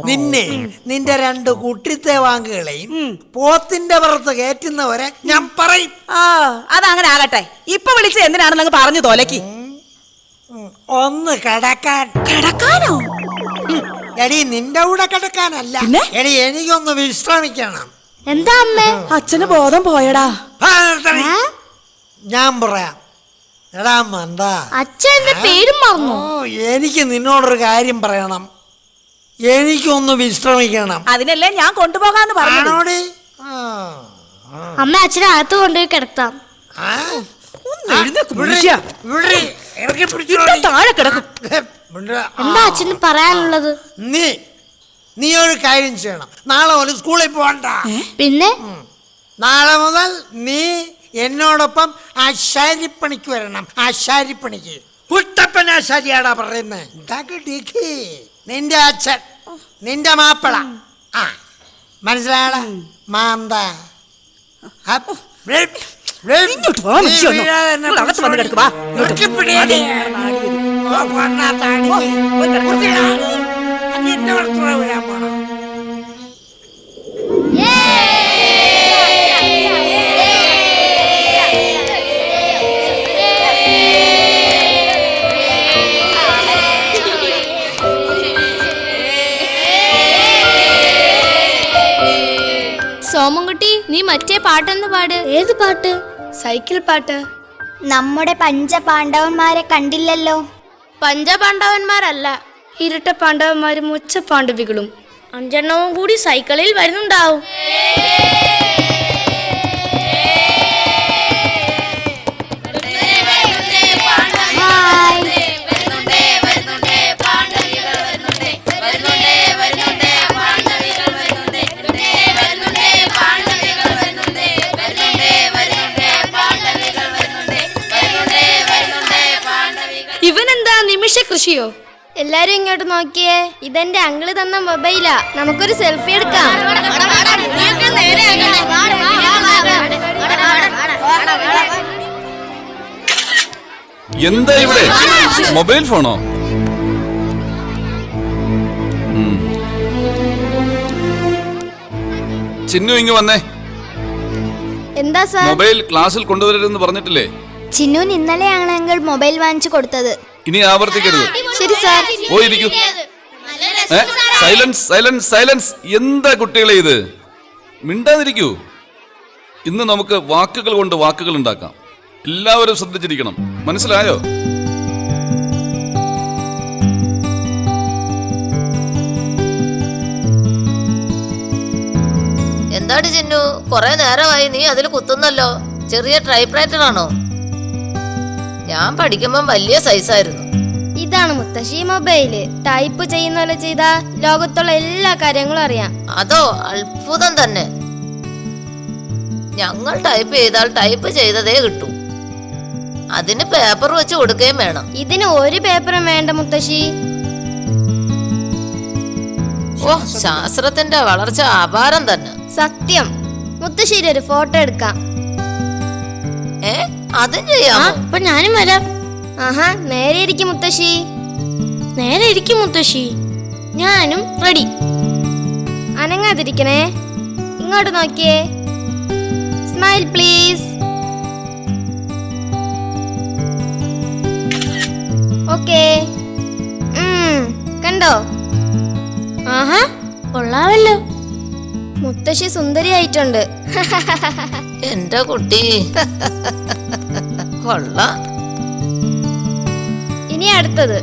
Speaker 9: നിന്നെ നിന്റെ 2 കുട്ടിത്തെ വാങ്കുകളെയും പോത്തിന്റെ പുറത്ത് കയറ്റുന്നവരെ ഞാൻ പറയും.
Speaker 1: അതങ്ങനെ ആകട്ടെ. ഇപ്പൊ വിളിച്ചത് എന്തിനാണെന്ന് പറഞ്ഞു തോലക്കി.
Speaker 9: ഒന്ന് കിടക്കാൻ.
Speaker 1: കിടക്കാനോ?
Speaker 9: എടി നിന്റെ കൂടെ കിടക്കാനല്ല, എടി എനിക്കൊന്ന് വിശ്രമിക്കണം.
Speaker 2: എന്താ അമ്മേ?
Speaker 1: അച്ഛന് ബോധം പോയടാ.
Speaker 9: ഞാൻ പറയാം. എടാ മന്ദ,
Speaker 2: അച്ഛന്റെ പേരും മറന്നു.
Speaker 9: എനിക്ക് നിന്നോടൊരു കാര്യം പറയണം. എനിക്കൊന്ന് വിശ്രമിക്കണം.
Speaker 1: അതിനല്ലേ ഞാൻ കൊണ്ടുപോകാന്ന് പറഞ്ഞോടി.
Speaker 2: അമ്മ അച്ഛനെ അകത്ത് കൊണ്ടുപോയി കിടത്താം.
Speaker 1: താഴെ കിടക്കും.
Speaker 2: എന്താ അച്ഛന് പറയാനുള്ളത്?
Speaker 9: നീ ഒരു കാര്യം ചെയ്യണം. നാളെ മുതൽ സ്കൂളിൽ പോകണ്ട.
Speaker 2: പിന്നെ
Speaker 9: നാളെ മുതൽ നീ എന്നോടൊപ്പം ആശാരിപ്പണിക്ക് വരണം. ആശാരിപ്പണിക്ക്. കുട്ടപ്പൻ ആശാരിയാടാ പറയുന്നത്. നിന്റെ അച്ഛൻ, നിന്റെ മാപ്പിള. മനസ്സിലായടാ മാന്ത.
Speaker 3: സോമൻകുട്ടി, നീ മറ്റേ പാട്ടൊന്ന് പാട്.
Speaker 2: ഏത് പാട്ട്?
Speaker 3: സൈക്കിൾ പാട്ട്. നമ്മുടെ പഞ്ചപാണ്ഡവന്മാരെ കണ്ടില്ലല്ലോ. പഞ്ചപാണ്ഡവന്മാരല്ല, ഇരട്ട പാണ്ഡവന്മാരും ഉച്ച പാണ്ഡവികളും.
Speaker 2: 5 എണ്ണവും കൂടി സൈക്കിളിൽ വരുന്നുണ്ടാവും.
Speaker 13: വരുന്നുണ്ടേ
Speaker 2: മുത്തശ്ശിയോ? എല്ലാരും ഇങ്ങോട്ട് നോക്കിയേ, ഇതെന്റെ അങ്കിള് തന്ന മൊബൈലാ. നമുക്കൊരു സെൽഫി എടുക്കാം.
Speaker 6: എന്താ ഇവിടെ മൊബൈൽ ഫോണോ? ചിന്നു ഇങ്ങ് വന്നേ.
Speaker 3: എന്താ സാർ?
Speaker 6: മൊബൈൽ ക്ലാസ്സിൽ കൊണ്ടുവരരുതെന്ന് പറഞ്ഞിട്ടില്ലേ?
Speaker 3: ചിന്നുന് ഇന്നലെയാണ് അങ്കിൾ മൊബൈൽ വാങ്ങിച്ചു കൊടുത്തത്.
Speaker 6: ഇനി ആവർത്തിക്കരുത്.
Speaker 3: ശരി സാർ.
Speaker 6: പോയിരിക്കൂ. Silence silence silence. എന്താ കുട്ടികളെ ഇത്? മിണ്ടാതിരിക്കൂ. ഇന്ന് നമുക്ക് വാക്കുകൾ കൊണ്ട് വാക്കുകൾ ഉണ്ടാക്കാം. എല്ലാവരും ശ്രദ്ധിച്ചിരിക്കണം. മനസ്സിലായോ?
Speaker 13: എന്താടി ചിന്നു, കൊറേ നേരമായി നീ അതിൽ കുത്തുന്നല്ലോ. ചെറിയ ടൈപ്പ്റൈറ്റർ ആണോ? ഞാൻ പഠിക്കുമ്പോ വലിയ സൈസായിരുന്നു.
Speaker 2: ഇതാണ് മുത്തശ്ശി മൊബൈല്. ടൈപ്പ് ചെയ്യുന്ന പോലെ ചെയ്താ ലോകത്തുള്ള എല്ലാ കാര്യങ്ങളും അറിയാം.
Speaker 13: അതോ അത്ഭുതം തന്നെ. ഞങ്ങൾ ടൈപ്പ് ചെയ്താൽ ടൈപ്പ് ചെയ്തതേ കിട്ടൂ. അതിന് പേപ്പർ വെച്ച് കൊടുക്കുകയും വേണം.
Speaker 2: ഇതിന് ഒരു പേപ്പറും വേണ്ട മുത്തശ്ശി.
Speaker 13: ഓ, ശാസ്ത്രത്തിന്റെ വളർച്ച അപാരം തന്നെ.
Speaker 2: സത്യം. മുത്തശ്ശിയുടെ ഒരു ഫോട്ടോ എടുക്കാം.
Speaker 13: അതും ചെയ്യാമോ?
Speaker 2: അപ്പൊ ഞാനും വരാം. ആഹാ, നേരെ ഇരിക്കും മുത്തശ്ശി. നേരെ ഇരിക്കും മുത്തശ്ശി. ഞാനും റെഡി. അനങ്ങാതിരിക്കണേ. ഇങ്ങോട്ട് നോക്കിയേ. Smile please. ഓക്കേ. കണ്ടോ? ആഹാ, കൊള്ളാവല്ലോ. മുത്തശ്ശി സുന്ദരിയായിട്ടുണ്ട്.
Speaker 13: എന്റെ കുട്ടി കൊള്ളാം.
Speaker 2: ഇനി അടുത്തത്.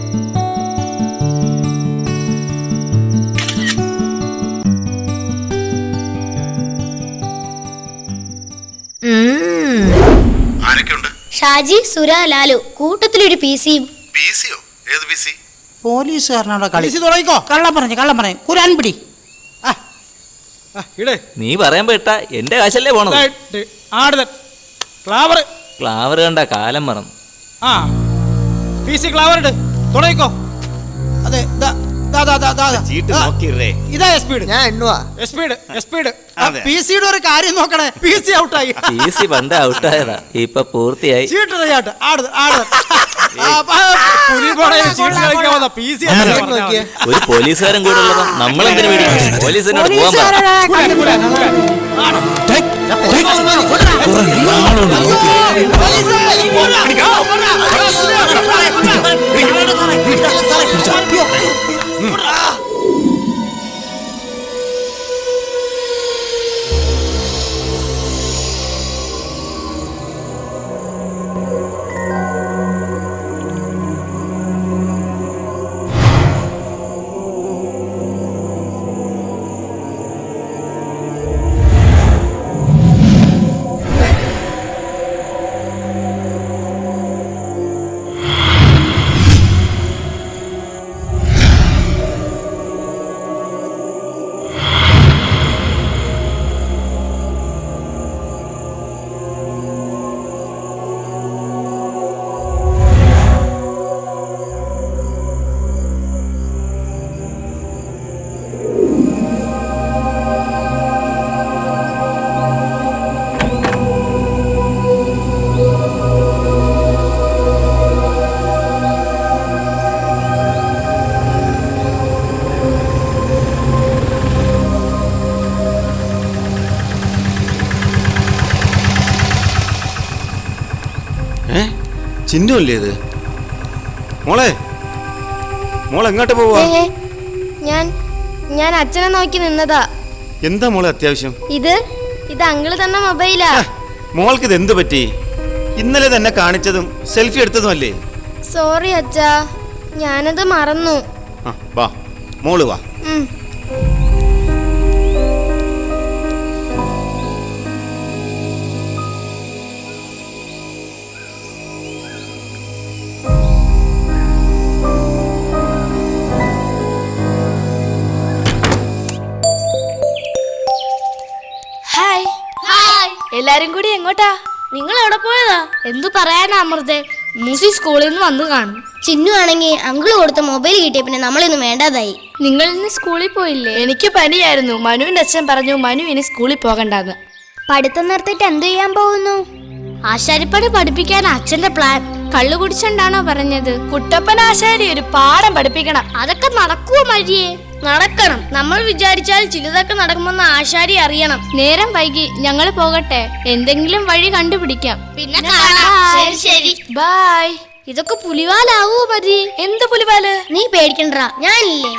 Speaker 2: ഷാജി, സുര, ലാലു, കൂട്ടത്തിലൊരു PC-യും.
Speaker 5: പോലീസുകാരനോട് കളി തുടങ്ങിക്കോ. കള്ളം പറഞ്ഞു കുരാൻ പിടി.
Speaker 11: നീ പറയാൻ പെട്ട എന്റെ കാശല്ലേ പോണത്. ക്ലാവർ കണ്ട കാലം മറന്നു.
Speaker 5: ക്ലാവർ ഇട്, തുടങ്ങിക്കോ. അതെ, ഇതാ സ്പീഡ്. ഞാൻ എണ്ണുവാ. സ്പീഡ്. PC-യുടെ ഒരു കാര്യം നോക്കണേ. PC ഔട്ടായി.
Speaker 11: PC പണ്ട് ഔട്ടായതാ, ഇപ്പൊ പൂർത്തിയായി. ഒരു പോലീസുകാരൻ കൂടെ ഉള്ളതാ. നമ്മളെന്തിനു വേണ്ടി പോലീസിനോട്
Speaker 10: ചിഹ്നമല്ലേ ഇത്? മോളെ എങ്ങോട്ട് പോവാ?
Speaker 2: ഞാൻ അച്ഛനെ നോക്കി നിന്നതാ.
Speaker 10: എന്താ മോളെ അത്യാവശ്യം?
Speaker 2: ഇത് അങ്കിള് തന്ന മൊബൈലാ.
Speaker 10: മോൾക്ക് ഇത് എന്ത് പറ്റി? ഇന്നലെ തന്നെ കാണിച്ചതും സെൽഫി എടുത്തതുമല്ലേ?
Speaker 2: സോറി അച്ഛാ, ഞാനത് മറന്നു.
Speaker 10: വാ മോള് വാ.
Speaker 2: എല്ലാരും കൂടി എങ്ങോട്ടാ? നിങ്ങൾ എവിടെ പോയതാ? എന്തു പറയാനാ അമൃതേ? മൂസി സ്കൂളിൽ നിന്ന് വന്നു കാണും.
Speaker 3: ചിന്നു ആണെങ്കിൽ അങ്കിള് കൊടുത്ത മൊബൈൽ കിട്ടിയ പിന്നെ നമ്മളിന്ന് വേണ്ടാതായി.
Speaker 2: നിങ്ങൾ ഇന്ന് സ്കൂളിൽ പോയില്ലേ? എനിക്ക് പനിയായിരുന്നു. മനുവിന്റെ അച്ഛൻ പറഞ്ഞു മനു ഇനി സ്കൂളിൽ പോകണ്ടെന്ന്.
Speaker 3: പഠിത്തം നിർത്തിയിട്ട് എന്ത് ചെയ്യാൻ പോകുന്നു?
Speaker 2: ആശാരിപ്പണി പഠിപ്പിക്കാൻ അച്ഛന്റെ പ്ലാൻ. കള്ളു കുടിച്ചോണ്ടാണോ പറഞ്ഞത്? കുട്ടപ്പൻ ആശാരി ഒരു പാഠം പഠിപ്പിക്കണം. അതൊക്കെ നടക്കുവോ മരിയേ? നടക്കണം. നമ്മൾ വിചാരിച്ചാൽ ചിലതൊക്കെ നടക്കുമെന്ന് ആശാരി അറിയണം. നേരം വൈകി, ഞങ്ങൾ പോകട്ടെ. എന്തെങ്കിലും വഴി കണ്ടുപിടിക്കാം. പിന്നെ
Speaker 3: ശരി ശരി,
Speaker 2: ബൈ. ഇതൊക്കെ പുലിവാലാവോ മതി? എന്ത് പുലിവാല്?
Speaker 3: നീ പേടിക്കണ്ട, ഞാനില്ലേ.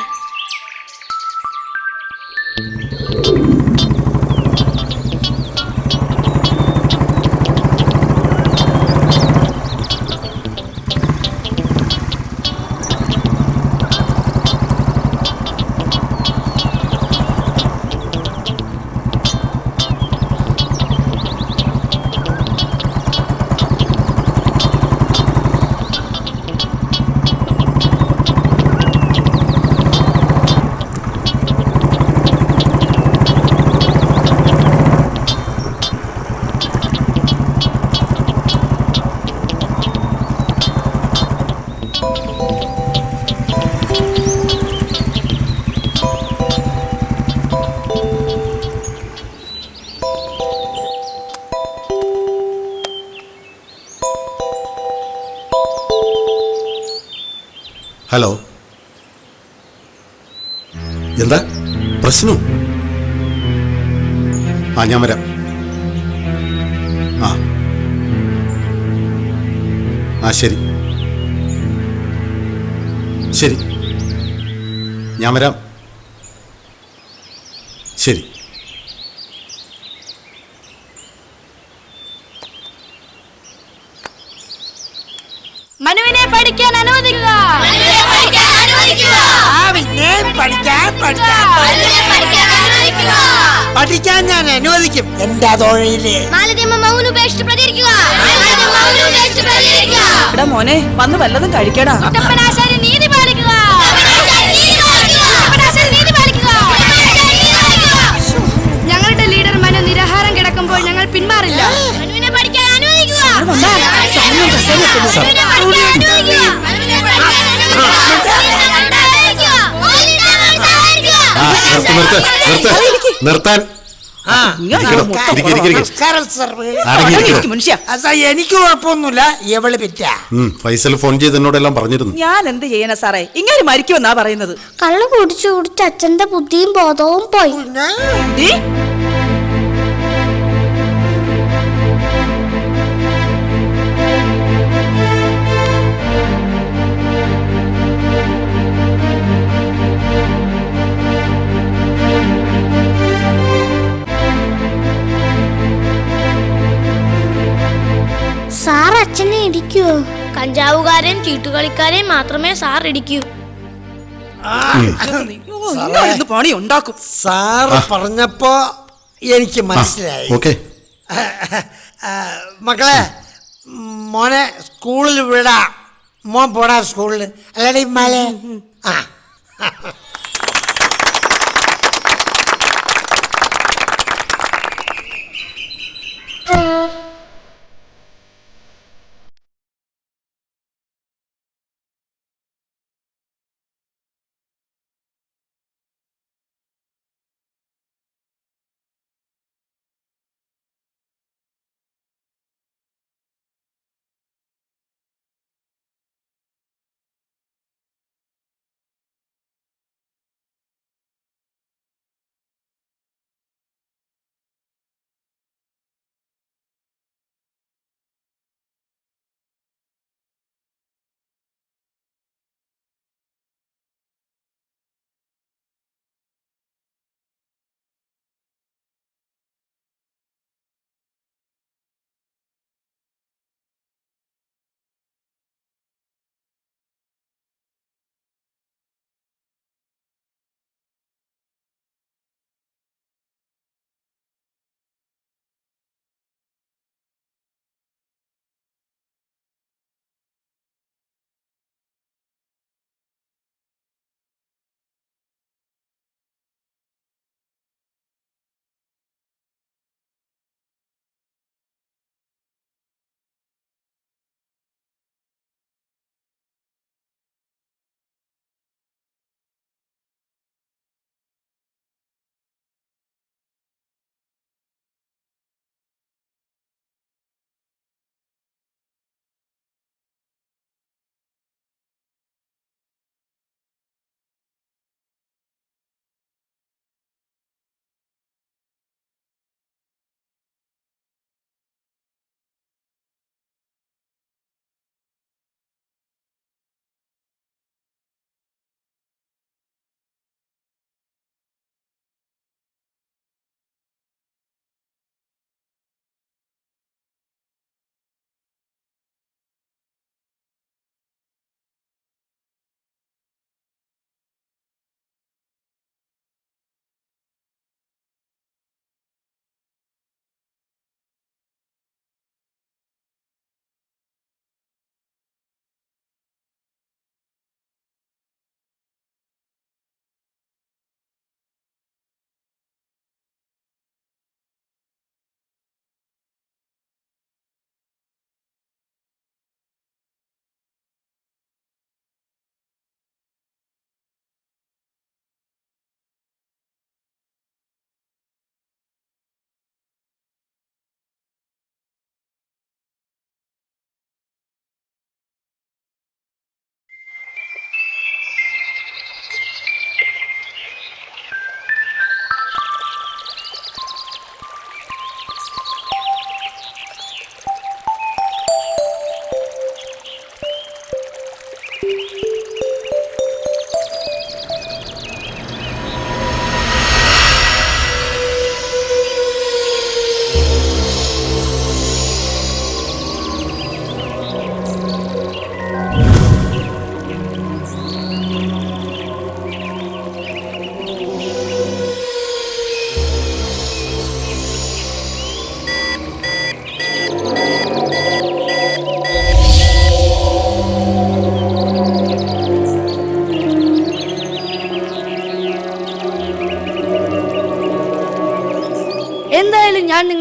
Speaker 8: ഹലോ, എന്താ പ്രശ്നം? ഞാൻ വരാം. ശരി ശരി, ഞാൻ വരാം. ശരി.
Speaker 2: മനുവിനെ പഠിക്കാൻ അനുവദിക്കുക.
Speaker 9: പഠിക്കാൻ ഞാൻ അനുവദിക്കും. എന്റെ തൊഴില്
Speaker 1: എടാ മോനെ, വന്ന് വല്ലതും കഴിക്കടാ.
Speaker 2: നീതി പാലിക്കുക. ഞങ്ങളുടെ ലീഡർ മനു നിരാഹാരം കിടക്കുമ്പോൾ ഞങ്ങൾ പിന്മാറില്ല. മനുവിനെ പഠിക്കാൻ അനുവദിക്കുക.
Speaker 8: നിർത്താൻ.
Speaker 9: എനിക്ക് കുഴപ്പമൊന്നുമില്ല. എവള് പറ്റ
Speaker 8: ഫൈസൽ ഫോൺ ചെയ്ത് എന്നോടെല്ലാം പറഞ്ഞിരുന്നു.
Speaker 1: ഞാൻ എന്ത് ചെയ്യണ സാറേ, ഇങ്ങനെ മരിക്കുമെന്നാ പറയുന്നത്.
Speaker 3: കള്ളു കുടിച്ചു കുടിച്ച് അച്ഛന്റെ ബുദ്ധിയും ബോധവും പോയി. സാർ അച്ഛനെ ഇടിക്കൂ?
Speaker 2: കഞ്ചാവുകാരെയും ചീട്ടുകളിക്കാരെയും മാത്രമേ സാർ ഇടിക്കൂ.
Speaker 1: പണി ഉണ്ടാക്കും.
Speaker 9: സാറ് പറഞ്ഞപ്പോ എനിക്ക് മനസ്സിലായി. മക്കളെ, മോനെ സ്കൂളിൽ വിടാ. മോൻ പോടാ സ്കൂളിൽ. അല്ലടി മലേ.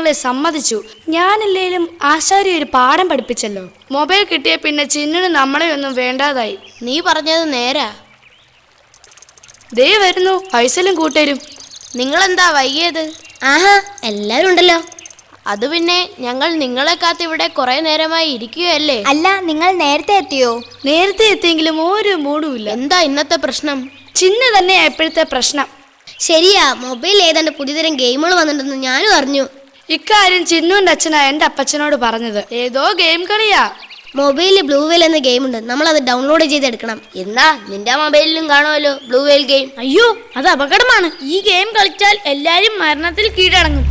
Speaker 2: മക്കളെ സമ്മതിച്ചു. ഞാനില്ലേലും ആശാരി ഒരു പാഠം പഠിപ്പിച്ചല്ലോ. മൊബൈൽ കിട്ടിയ പിന്നെ ചിന്നിന് നമ്മളെ ഒന്നും വേണ്ടാതായി.
Speaker 3: നീ പറഞ്ഞത് നേരാ.
Speaker 2: ദേ വരുന്നു ഫൈസലും കൂട്ടരും.
Speaker 3: നിങ്ങളെന്താ വൈകിയത്? ആഹാ, എല്ലാരും ഉണ്ടല്ലോ. അത് പിന്നെ ഞങ്ങൾ നിങ്ങളെ കാത്ത് ഇവിടെ കുറെ നേരമായി ഇരിക്കുകയല്ലേ.
Speaker 2: അല്ല, നിങ്ങൾ നേരത്തെ എത്തിയോ? നേരത്തെ എത്തിയെങ്കിലും ഒരു മൂടുമില്ല.
Speaker 3: എന്താ ഇന്നത്തെ പ്രശ്നം?
Speaker 2: ചിന്നു തന്നെയാ ഇപ്പോഴത്തെ പ്രശ്നം.
Speaker 3: ശരിയാ, മൊബൈലിൽ ഏതാണ്ട് പുതിയതരം ഗെയിമുകൾ വന്നിട്ടുണ്ടെന്ന് ഞാനും അറിഞ്ഞു.
Speaker 2: ഇക്കാര്യം ചിന്നുവിന്റെ അച്ഛനാ എന്റെ അപ്പച്ചനോട് പറഞ്ഞത്. ഏതോ ഗെയിം കളിയാ.
Speaker 3: മൊബൈലിൽ ബ്ലൂ വെയിൽ എന്ന ഗെയിമുണ്ട്, നമ്മൾ അത് ഡൗൺലോഡ് ചെയ്തെടുക്കണം. എന്നാ നിന്റെ മൊബൈലിലും കാണുമല്ലോ ബ്ലൂ വെയിൽ ഗെയിം.
Speaker 2: അയ്യോ, അത് അപകടമാണ്. ഈ ഗെയിം കളിച്ചാൽ എല്ലാരും മരണത്തിൽ കീഴടങ്ങും.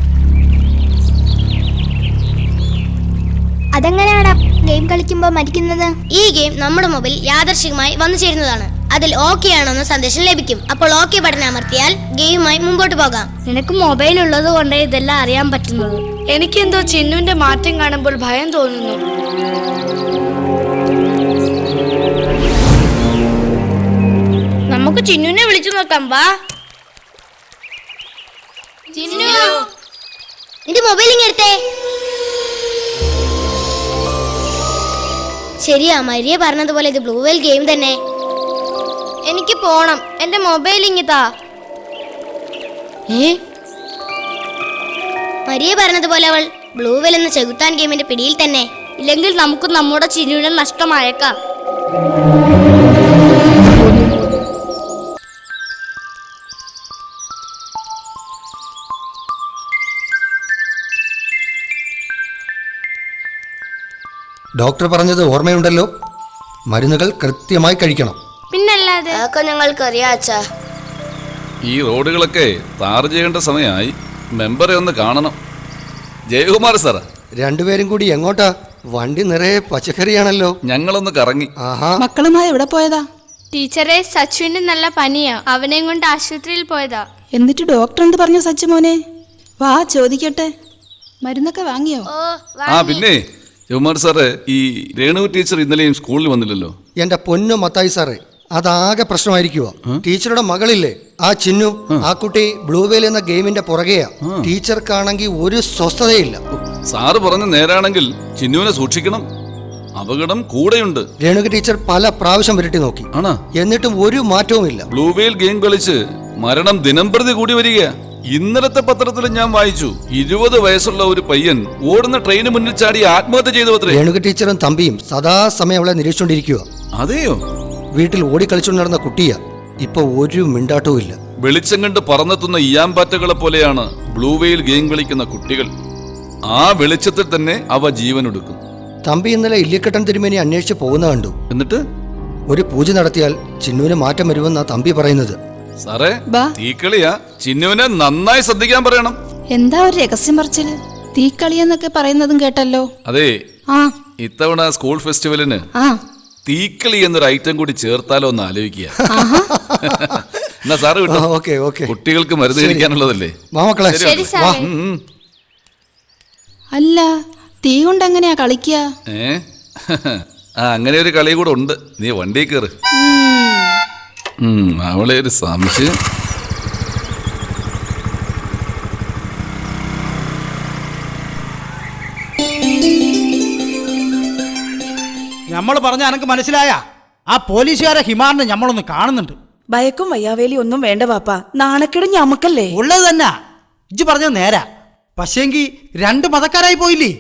Speaker 3: അതെങ്ങനെയാണ് ഗെയിം കളിക്കുമ്പോൾ മരിക്കുന്നത്? ഈ ഗെയിം നമ്മുടെ മൊബൈൽ യാദർശികമായി വന്നു ചേരുന്നതാണ്. അതിൽ ഓക്കെ ആണെന്ന സന്ദേശം ലഭിക്കും. അപ്പോൾ ഓക്കെ ബട്ടൺ അമർത്തിയാൽ ഗെയിമുമായി മുമ്പോട്ട് പോകാം.
Speaker 2: നിനക്ക് മൊബൈൽ ഉള്ളത് കൊണ്ടേ ഇതെല്ലാം അറിയാൻ പറ്റുന്നത്. എനിക്കെന്തോ ചിന്നുവിന്റെ മാറ്റം കാണുമ്പോൾ ഭയം തോന്നുന്നു. നമുക്ക് ചിന്നുവിനെ വിളിച്ചു നോക്കാം. വാ
Speaker 3: ചിന്നു, നിന്റെ മൊബൈൽ ഇങ്ങെടുത്തേ. ശരിയാ, മരിയ പറഞ്ഞതുപോലെ ഇത് ബ്ലൂ വെയിൽ ഗെയിം തന്നെ. എനിക്ക് പോണം, എന്റെ മൊബൈൽ ഇങ്ങിതാ. മരിയ പറഞ്ഞതുപോലെ അവൾ ബ്ലൂ വെയിൽ എന്ന ചെകുത്താൻ ഗെയിമിന്റെ പിടിയിൽ തന്നെ.
Speaker 2: ഇല്ലെങ്കിൽ നമുക്ക് നമ്മുടെ ചിന്നുവിനെ നഷ്ടമായേക്കാം.
Speaker 4: ഡോക്ടർ പറഞ്ഞത് ഓർമ്മയുണ്ടല്ലോ, മരുന്നുകൾ കൃത്യമായി കഴിക്കണം.
Speaker 2: പിന്നല്ലാതെ
Speaker 3: അതൊക്കെ ഞങ്ങൾക്കറിയാം അച്ഛാ.
Speaker 6: ഈ റോഡുകളൊക്കെ താർ ചെയ്യേണ്ട സമയമായി. മെമ്പറെ ഒന്ന് കാണണം. ജയകുമാർ സാറാ.
Speaker 4: രണ്ടുപേരും കൂടി എങ്ങോട്ടാ? വണ്ടി നിറയെ പച്ചക്കറിയാണല്ലോ.
Speaker 6: ഞങ്ങളൊന്ന് കറങ്ങി.
Speaker 4: ആഹാ,
Speaker 14: മക്കളുമായി എവിടെ പോയതാ?
Speaker 2: ടീച്ചറെ, സച്ചുവിന് നല്ല പനിയാ. അവനെയും കൊണ്ട് ആശുപത്രിയിൽ പോയതാ.
Speaker 14: എന്നിട്ട് ഡോക്ടർ എന്ത് പറഞ്ഞു സച്ചു മോനെ? വാ ചോദിക്കട്ടെ. മരുന്നൊക്കെ വാങ്ങിയോ?
Speaker 6: ആ പിന്നെ ജയകുമാർ സാറ്, ഈ രേണു ടീച്ചർ ഇന്നലെയും സ്കൂളിൽ വന്നില്ലല്ലോ.
Speaker 4: എന്റെ പൊന്നു മത്തായി സാറേ, അതാകെ പ്രശ്നമായിരിക്കുവോ? ടീച്ചറുടെ മകളില്ലേ ആ ചിന്നു, ആ കുട്ടി ബ്ലൂ വെയിൽ എന്ന ഗെയിമിന്റെ പുറകെയാ. ടീച്ചർക്കാണെങ്കിൽ ഒരു സ്വസ്ഥതയില്ല.
Speaker 6: സാറ് പറഞ്ഞ നേരാണെങ്കിൽ ചിന്നുവിനെ സൂക്ഷിക്കണം. അപകടം കൂടെയുണ്ട്.
Speaker 4: രേണുക ടീച്ചർ പല പ്രാവശ്യം വിരട്ടി നോക്കി, എന്നിട്ടും ഒരു മാറ്റവുമില്ല.
Speaker 6: ബ്ലൂ വെയിൽ ഗെയിം കളിച്ച് മരണം ദിനംപ്രതി കൂടി വരികയാ. ഇന്നലത്തെ പത്രത്തിൽ ഞാൻ വായിച്ചു, 20 വയസ്സുള്ള ഒരു പയ്യൻ ഓടുന്ന ട്രെയിന് മുന്നിൽ ചാടി ആത്മഹത്യ ചെയ്തു.
Speaker 4: രേണുക ടീച്ചറും തമ്പിയും സദാസമയം അവളെ നിരീക്ഷിച്ചുകൊണ്ടിരിക്കുക.
Speaker 6: അതെയോ?
Speaker 4: വീട്ടിൽ ഓടിക്കളിച്ചുകൊണ്ട് നടന്ന കുട്ടിയാ. ഇപ്പൊ ഒരു മിണ്ടാട്ടവും ഇല്ല.
Speaker 6: വെളിച്ചം കണ്ട് പറന്നെത്തുന്ന ഇയാമ്പാറ്റകളെ പോലെയാണ് ബ്ലൂ വെയിൽ ഗെയിം കളിക്കുന്ന കുട്ടികൾ. ആ വെളിച്ചത്തിൽ തന്നെ അവ ജീവനൊടുക്കും.
Speaker 4: തമ്പി ഇന്നലെ ഇല്ലിക്കട്ടൻ തിരുമേനി അന്വേഷിച്ച് പോകുന്ന കണ്ടു.
Speaker 6: എന്നിട്ട്
Speaker 4: ഒരു പൂജ നടത്തിയാൽ ചിന്നുവിന് മാറ്റം വരുമെന്നാ തമ്പി പറയുന്നത്.
Speaker 6: സാറേ, തീക്കളിയാ. ചിന്നുവിനെ നന്നായി ശ്രദ്ധിക്കാൻ പറയണം.
Speaker 14: എന്താ ഒരു രഹസ്യം പറച്ചില്? തീക്കളിയെന്നൊക്കെ പറയുന്നതും കേട്ടല്ലോ.
Speaker 6: അതെ,
Speaker 14: ആ
Speaker 6: ഇത്തവണ സ്കൂൾ ഫെസ്റ്റിവലിന്
Speaker 14: ആ
Speaker 6: തീക്കളി എന്നൊരു ഐറ്റം കൂടി ചേർത്താലോ എന്ന് ആലോചിക്കുക. എന്നാ സാറ് വിട്ടോ. കുട്ടികൾക്ക് മരുന്ന് കഴിക്കാനുള്ളതല്ലേ.
Speaker 14: അല്ല, തീ കൊണ്ട് എങ്ങനെയാ കളിക്കുക?
Speaker 6: അങ്ങനെ ഒരു കളി കൂടെ ഉണ്ട്. നീ വണ്ടി കയറ്. അവളെ ഒരു സംശയം.
Speaker 5: നമ്മൾ പറഞ്ഞ അനക്ക് മനസ്സിലായ? ആ പോലീസുകാരെ ഹിമാറിനെ നമ്മളൊന്ന് കാണുന്നുണ്ട്.
Speaker 1: ഭയക്കും വയ്യാവേലി ഒന്നും വേണ്ട പാപ്പ. നാണക്കേട് ഞമ്മക്കല്ലേ
Speaker 5: ഉള്ളത് തന്നെ. ഇജ്ജ് പറഞ്ഞത് നേരാ. പക്ഷേങ്കി 2 മതക്കാരായി പോയില്ലേ?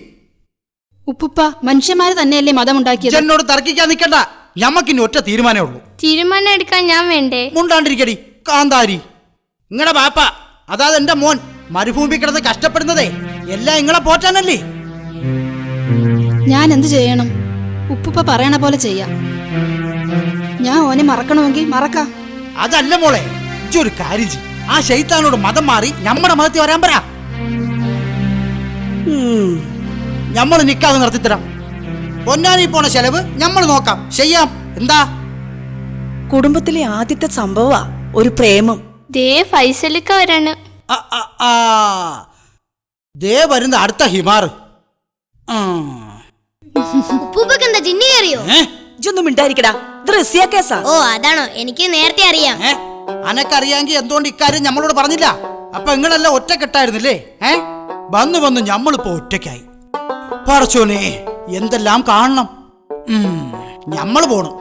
Speaker 14: ഉപ്പുപ്പ, മനുഷ്യന്മാര് തന്നെയല്ലേ മതമുണ്ടാക്കിയത്?
Speaker 5: എന്നോട് തർക്കിക്കാൻ നിൽക്കണ്ട. ഞമ്മക്കിനി ഒറ്റ തീരുമാനമേ ഉള്ളൂ.
Speaker 2: തീരുമാനം എടുക്കാൻ ഞാൻ വേണ്ടേ?
Speaker 5: മുണ്ടാണ്ടിരിക്കടി കാന്താരി. ഇങ്ങടെ ബാപ്പ, അതായത് എന്റെ മോൻ മരുഭൂമി കിടന്ന് കഷ്ടപ്പെടുന്നതേ എല്ലാം ഇങ്ങളെ പോറ്റാനല്ലേ.
Speaker 14: ഞാൻ എന്ത് ചെയ്യണം? ഉപ്പുപ്പ പറയണ പോലെ ചെയ്യാം. ഞാൻ ഓനെ മറക്കണമെങ്കിൽ മറക്കാം.
Speaker 5: അതല്ല മോളെ, ഇജ്ജൊരു കാര്യം ചെയ്യ്. ആ ശൈത്താനോട് മതം മാറി നമ്മുടെ മതത്തിൽ വരാൻ പറ. ഞമ്മള് നിക്കാതെ നിർത്തിത്തരാം. പൊന്നാനി പോണ ചെലവ് ഞമ്മൾ നോക്കാം. ചെയ്യാം. എന്താ?
Speaker 1: കുടുംബത്തിലെ ആദ്യത്തെ സംഭവ ഒരു പ്രേമം.
Speaker 2: ദേ ഫൈസലിക്ക വരാണ്.
Speaker 5: ദേ വരുന്ന അടുത്ത ഹിമാർ.
Speaker 3: ഉപ്പൂപ്പക്കെന്താ ജിന്നി കയറിയോ?
Speaker 1: ഇതൊന്നും മിണ്ടായിരിക്കടാ. ഇത് റസിയ കേസാ.
Speaker 3: ഓ അതാണോ? എനിക്ക് നേരത്തെ അറിയാം.
Speaker 5: അനക്കറിയാമെങ്കിൽ എന്തുകൊണ്ട് ഇക്കാര്യം നമ്മളോട് പറഞ്ഞില്ല? അപ്പൊ നിങ്ങളെല്ലാം ഒറ്റക്കെട്ടായിരുന്നില്ലേ? വന്ന് വന്ന് ഞമ്മളിപ്പോ ഒറ്റയ്ക്കായി. പടച്ചോനെ, എന്തെല്ലാം കാണണം. ഞമ്മള് പോണു.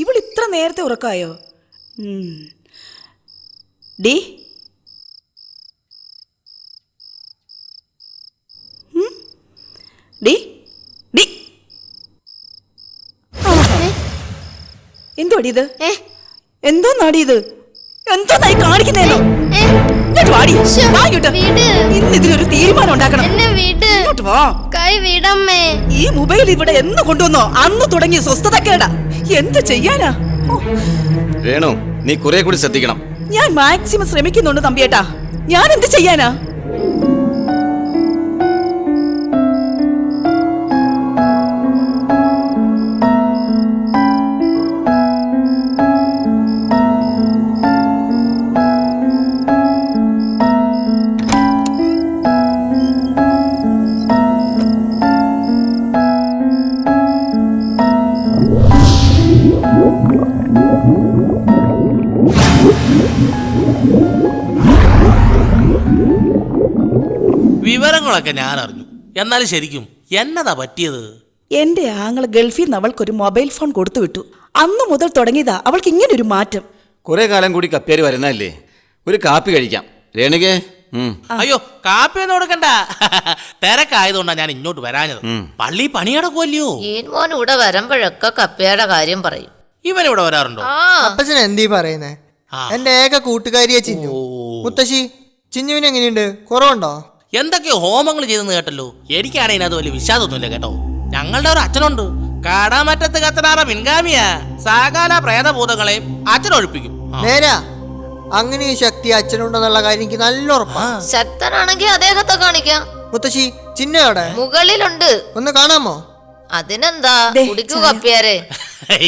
Speaker 1: ഇവൾ ഇത്ര നേരത്തെ ഉറക്കായോ? ഡി ഡി ഡി എന്തോടി ഇത്? എന്തോ നാടിയത്? എന്തോ നായി കാണിക്കുന്നേനോ? ഇന്ന് ഇതിനൊരു തീരുമാനം ഉണ്ടാക്കണം. ഈ മൊബൈൽ ഇവിടെ എന്ന് കൊണ്ടുവന്നോ അന്ന് തുടങ്ങിയ സ്വസ്ഥതക്കേടാ. എന്ത് ചെയ്യാനാ?
Speaker 10: വേണു, നീ കുറെ കൂടി ശ്രദ്ധിക്കണം.
Speaker 1: ഞാൻ മാക്സിമം ശ്രമിക്കുന്നുണ്ട് തമ്പിയേട്ടാ. ഞാൻ എന്ത് ചെയ്യാനാ?
Speaker 12: വിവരങ്ങളൊക്കെ ഞാൻ അറിഞ്ഞു. എന്നാലും ശരിക്കും എന്നതാ പറ്റിയത്?
Speaker 1: എന്റെ ആങ്ങള് ഗൾഫിൽ നിന്ന് അവൾക്കൊരു മൊബൈൽ ഫോൺ കൊടുത്തു വിട്ടു. അന്ന് മുതൽ തുടങ്ങിയതാ അവൾക്ക് ഇങ്ങനൊരു മാറ്റം.
Speaker 10: കുറെ കാലം കൂടി കപ്പേര് വരുന്നല്ലേ. ഒരു കാപ്പി കഴിക്കാം രേണുകേ.
Speaker 12: അയ്യോ, കാപ്പിയൊന്നും കൊടുക്കണ്ട. തിരക്കായതുകൊണ്ടാ ഞാൻ ഇങ്ങോട്ട് വരാഞ്ഞത്. പള്ളി പണിയടക്കുമല്ലയോ.
Speaker 13: ഈൻമോൻ ഇവിടെ വരുമ്പോഴൊക്കെ കപ്പയുടെ കാര്യം പറയും.
Speaker 12: ഇവൻ ഇവിടെ വരാറുണ്ടോ?
Speaker 15: അപ്പച്ചൻ എന്തീ പറയുന്നേ? എന്റെ ഏക കൂട്ടുകാരിയെ ചിന്നു. മുത്തശ്ശി, ചിന്നുവിന് എങ്ങനെയുണ്ട്? കുറവുണ്ടോ?
Speaker 12: എന്തൊക്കെയോ ഹോമങ്ങൾ ചെയ്തെന്ന് കേട്ടല്ലോ. എനിക്കാണെങ്കിൽ അതിനകത്ത് വലിയ വിശ്വാസമൊന്നുമില്ല കേട്ടോ. ഞങ്ങളുടെ ഒരു അച്ഛനുണ്ട്, കടമറ്റത്ത് കത്തനാറ പിൻഗാമിയാ. സകല പ്രേതഭൂതങ്ങളെയും അച്ഛൻ ഒഴിപ്പിക്കും.
Speaker 15: നേരാ, അങ്ങനെ ഈ ശക്തി അച്ഛനുണ്ടെന്നുള്ള കാര്യം എനിക്ക് നല്ല ഉറപ്പാ.
Speaker 13: ശക്തനാണെങ്കിൽ അദ്ദേഹത്തെ കാണിക്കാം.
Speaker 15: മുത്തശ്ശി, ചിന്നയോടെ
Speaker 13: മുകളിലുണ്ട്,
Speaker 15: ഒന്ന് കാണാമോ?
Speaker 13: അതിനെന്താ, കുടിക്കൂ കപ്പിയാരെ.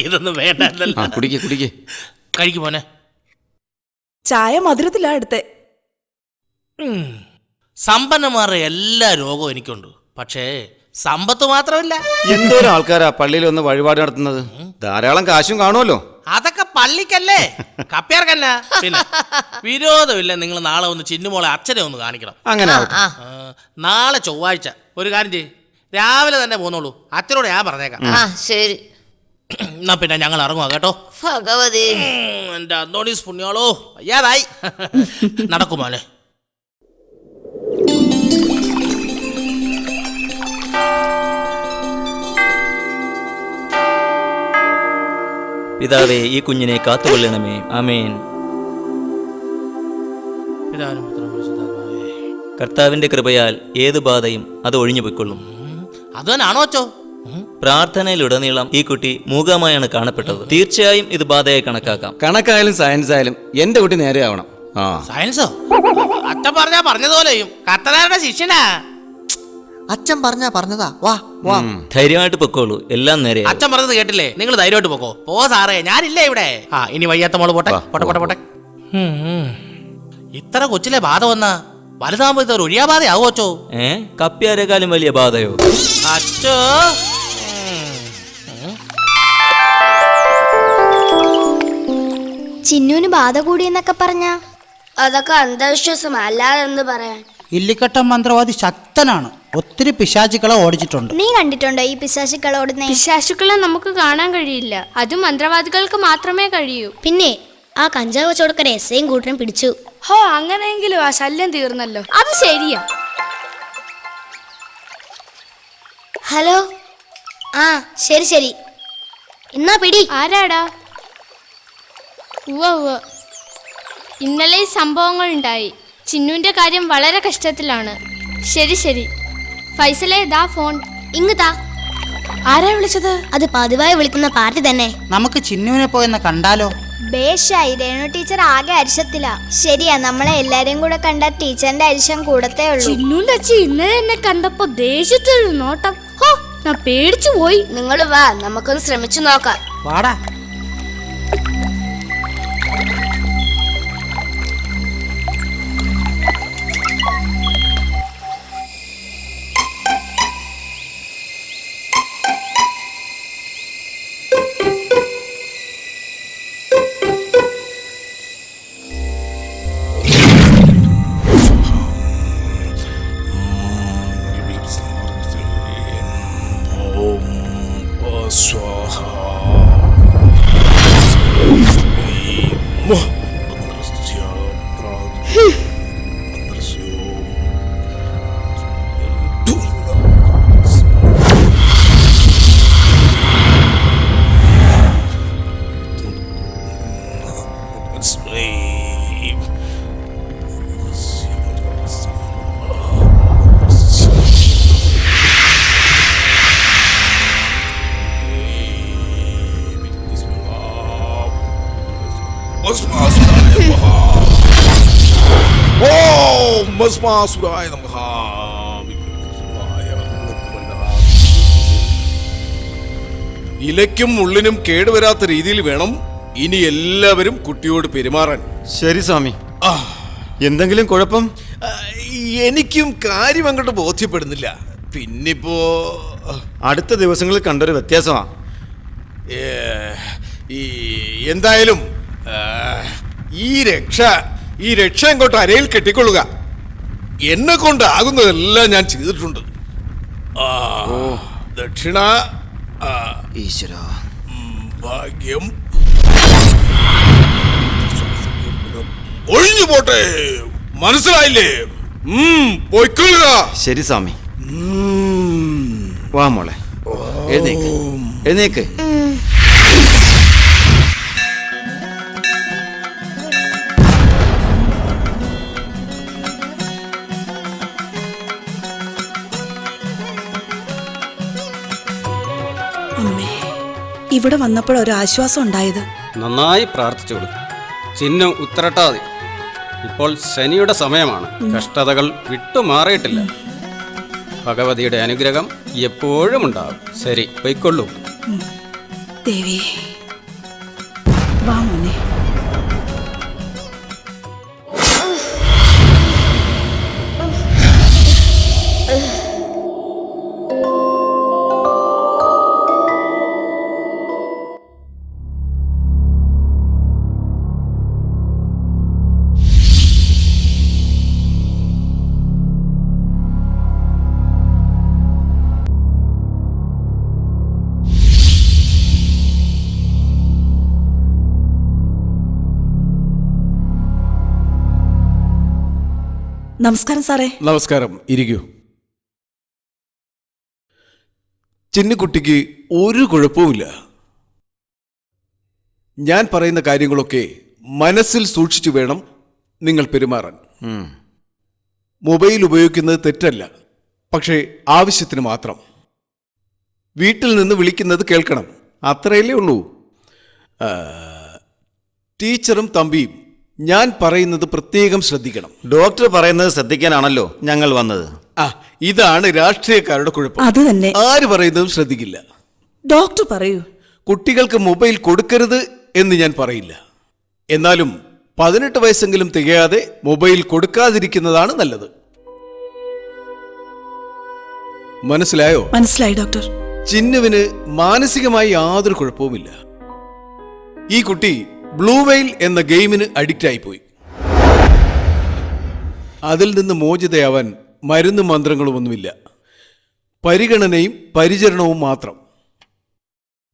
Speaker 12: ഇതൊന്നും വേണ്ടല്ലോ. കഴിക്കും മോനെ.
Speaker 1: ചായ മധുരത്തിലാ എടുത്തേ.
Speaker 12: സമ്പന്നന്മാരുടെ എല്ലാ രോഗവും എനിക്കുണ്ട്. പക്ഷേ സമ്പത്ത് മാത്രമല്ല.
Speaker 10: എന്തോരം ആൾക്കാരാ പള്ളിയിൽ ഒന്ന് വഴിപാട് നടത്തുന്നത്. ധാരാളം കാശും കാണുമല്ലോ.
Speaker 12: അതൊക്കെ പള്ളിക്കല്ലേ, കപ്പ്യാർക്കല്ല. പിന്നെ വിരോധമില്ല, നിങ്ങൾ നാളെ ഒന്ന് ചിന്നുമോളെ അച്ഛനെ ഒന്ന് കാണിക്കണം.
Speaker 10: അങ്ങനെ
Speaker 12: നാളെ ചൊവ്വാഴ്ച ഒരു കാര്യം ചെയ്യ്, രാവിലെ തന്നെ പോന്നോളൂ. അച്ഛനോട് ഞാൻ പറഞ്ഞേക്കാം.
Speaker 13: ശരി,
Speaker 12: എന്നാ പിന്നെ ഞങ്ങൾ ഇറങ്ങുക കേട്ടോ.
Speaker 13: ഭഗവതി,
Speaker 12: എന്റെ അന്തോണീസ് പുണ്യാളോ, അയ്യാതായി. നടക്കുമോനെ.
Speaker 11: പിതാവേ, ഈ കുഞ്ഞിനെ കാത്തുകൊള്ളണമേ. ആമേൻ. കർത്താവിന്റെ കൃപയാൽ ഏത് ബാധയും അത് ഒഴിഞ്ഞു പൊയ്ക്കൊള്ളും.
Speaker 12: അത് തന്നെയാണോ അച്ചോ?
Speaker 11: പ്രാർത്ഥനയിലുടനീളം ഈ കുട്ടി മൂകമായാണ് കാണപ്പെട്ടത്. തീർച്ചയായും ഇത് ബാധയായി കണക്കാക്കാം.
Speaker 10: കണക്കായാലും സയൻസ് ആയാലും എന്റെ കുട്ടി നേരെ ആവണം.
Speaker 12: സയൻസോ? അച്ഛൻ പറഞ്ഞതുപോലെയും കത്തനാരുടെ ശിഷ്യനാ.
Speaker 15: അച്ഛൻ പറഞ്ഞതാ. വാ വാ,
Speaker 11: ധൈര്യമായിട്ട് പൊക്കോളൂ, എല്ലാം നേരെ.
Speaker 12: അച്ഛൻ പറഞ്ഞത് കേട്ടില്ലേ? നിങ്ങൾ ധൈര്യമായിട്ട് പോക്കോ. പോ സാറേ, ഞാനില്ലേ ഇവിടെ. ഇനി വയ്യാത്ത മോള് പോട്ടെ പോട്ടെ പോട്ടെ പോട്ടെ. ഇത്ര കൊച്ചിലെ ബാധ വന്ന വലുതാകുമ്പോ ഇത് ഒഴിയാ ബാധയാവോ അച്ചോ?
Speaker 11: കപ്പ്യാരെക്കാളും വലിയ ബാധയോ
Speaker 12: അച്ചോ?
Speaker 3: ചിന്നുവിന് ബാധ കൂടിയെന്നൊക്കെ പറഞ്ഞ അതൊക്കെ അന്ധവിശ്വാസം അല്ലാതെന്ന് പറയാൻ.
Speaker 5: ഇല്ലിക്കട്ടൻ മന്ത്രവാദി ശക്തനാണ്. ഒത്തിരി പിശാചുക്കളെ ഓടിച്ചിട്ടുണ്ട്.
Speaker 3: നീ കണ്ടിട്ടുണ്ടോ ഈ പിശാചുക്കളെ ഓടുന്നേ?
Speaker 2: പിശാചുക്കളെ നമുക്ക് കാണാൻ കഴിയില്ല, അത് മന്ത്രവാദികൾക്ക് മാത്രമേ കഴിയൂ.
Speaker 3: പിന്നെ ആ കഞ്ചാവ് ചോടക്കര എസ്ഐയും കൂട്ടരും പിടിച്ചു.
Speaker 2: ഹോ, അങ്ങനെയെങ്കിലും ആ ശല്യം തീർന്നല്ലോ. അത് ശരിയാ.
Speaker 3: ഹലോ, ശരി ശരി, എന്നാ പിടി.
Speaker 2: ആരാടാ? ഇന്നലെ ഈ സംഭവങ്ങൾ ഉണ്ടായി. ചിന്നുവിന്റെ കാര്യം വളരെ കഷ്ടത്തിലാണ്. ശരി ശരി. ഫൈസലേ, ദാ ഫോൺ
Speaker 3: ഇങ്ങ് താ.
Speaker 2: ആരാ വിളിച്ചത്?
Speaker 3: അത് പതിവായി വിളിക്കുന്ന പാർട്ടി തന്നെ.
Speaker 5: നമുക്ക് ചിന്നുവിനെ പോയെന്ന് കണ്ടാലോ?
Speaker 3: ബേഷായി, രേണു ടീച്ചർ ആകെ അരിശത്തില. ശരിയാ, നമ്മളെ എല്ലാരെയും കൂടെ കണ്ട ടീച്ചറിന്റെ അരിശം കൂടത്തേ ഉള്ളൂ.
Speaker 2: ചിന്നുന്റെ അച്ഛൻ ഇന്നലെ എന്നെ കണ്ടപ്പോ ദേഷ്യത്തിലൊരു നോട്ടം. ഹോ, ഞാൻ പേടിച്ചു പോയി.
Speaker 3: നിങ്ങൾ വാ, നമുക്കൊന്ന് ശ്രമിച്ചു നോക്കാം.
Speaker 5: വാടാ.
Speaker 8: ഭസ്മാസുരായ നമഃ. ഇലയ്ക്കും മുള്ളിനും കേടുവരാത്ത രീതിയിൽ വേണം ഇനി എല്ലാവരും കുട്ടിയോട് പെരുമാറാൻ.
Speaker 16: ശരി സ്വാമി. എന്തെങ്കിലും കുഴപ്പം?
Speaker 8: എനിക്കും കാര്യം അങ്ങോട്ട് ബോധ്യപ്പെടുന്നില്ല. പിന്നിപ്പോ
Speaker 16: അടുത്ത ദിവസങ്ങളിൽ കണ്ടൊരു വ്യത്യാസമാ.
Speaker 8: എന്തായാലും ഈ രക്ഷ അങ്ങോട്ട് അരയിൽ കെട്ടിക്കൊള്ളുക. എന്നെ കൊണ്ടാകുന്നതെല്ലാം ഞാൻ ചെയ്തിട്ടുണ്ട്. ദക്ഷിണ
Speaker 16: ഈശ്വര
Speaker 8: ഭാഗ്യം ഒഴിഞ്ഞു പോട്ടെ. മനസ്സിലായില്ലേ? പോയിക്കൊള്ളുക.
Speaker 16: ശരി സ്വാമി. വാ മോളെ, എഴുന്നേക്ക് എഴുന്നേക്ക്.
Speaker 1: അമ്മേ, ഇവിടെ വന്നപ്പോഴൊരു ആശ്വാസം ഉണ്ടായത്.
Speaker 10: നന്നായി പ്രാർത്ഥിച്ചോളൂ. ചിഹ്നം ഉത്തരട്ടാതി. ഇപ്പോൾ ശനിയുടെ സമയമാണ്. കഷ്ടതകൾ വിട്ടുമാറിയിട്ടില്ല. ഭഗവതിയുടെ അനുഗ്രഹം എപ്പോഴും ഉണ്ടാകും. ശരി, പൊയ്ക്കൊള്ളൂ.
Speaker 1: ദേവി, വാ മോനെ. നമസ്കാരം സാറേ.
Speaker 8: നമസ്കാരം, ഇരിക്കൂ. ചിന്നുകുട്ടിക്ക് ഒരു കുഴപ്പവുമില്ല. ഞാൻ പറയുന്ന കാര്യങ്ങളൊക്കെ മനസ്സിൽ സൂക്ഷിച്ചു വേണം നിങ്ങൾ പെരുമാറാൻ. മൊബൈൽ ഉപയോഗിക്കുന്നത് തെറ്റല്ല, പക്ഷേ ആവശ്യത്തിന് മാത്രം. വീട്ടിൽ നിന്ന് വിളിക്കുന്നത് കേൾക്കണം, അത്രയല്ലേ ഉള്ളൂ. ടീച്ചറും തമ്പിയും ഞാൻ പറയുന്നത് പ്രത്യേകം ശ്രദ്ധിക്കണം.
Speaker 16: ഡോക്ടർ പറയുന്നത് ശ്രദ്ധിക്കാനാണല്ലോ ഞങ്ങൾ വന്നത്.
Speaker 8: ഇതാണ് രാഷ്ട്രീയക്കാരുടെ കുഴപ്പം.
Speaker 1: അത് തന്നെ.
Speaker 8: ആര് പറയുന്നതും ശ്രദ്ധിക്കില്ല.
Speaker 1: ഡോക്ടർ പറയൂ.
Speaker 8: കുട്ടികൾക്ക് മൊബൈൽ കൊടുക്കരുത് എന്ന് ഞാൻ പറയില്ല. എന്നാലും 18 വയസ്സെങ്കിലും തികയാതെ മൊബൈൽ കൊടുക്കാതിരിക്കുന്നതാണ് നല്ലത്. മനസ്സിലായോ?
Speaker 1: മനസ്സിലായി ഡോക്ടർ.
Speaker 8: ചിന്നുവിന് മാനസികമായി യാതൊരു കുഴപ്പവുമില്ല. ഈ കുട്ടി ബ്ലൂ വെയിൽ എന്ന ഗെയിമിന് അഡിക്റ്റ് ആയിപ്പോയി. അതിൽ നിന്ന് മോചിതയാവാൻ മരുന്ന് മന്ത്രങ്ങളുമൊന്നുമില്ല. പരിഗണനയും പരിചരണവും മാത്രം.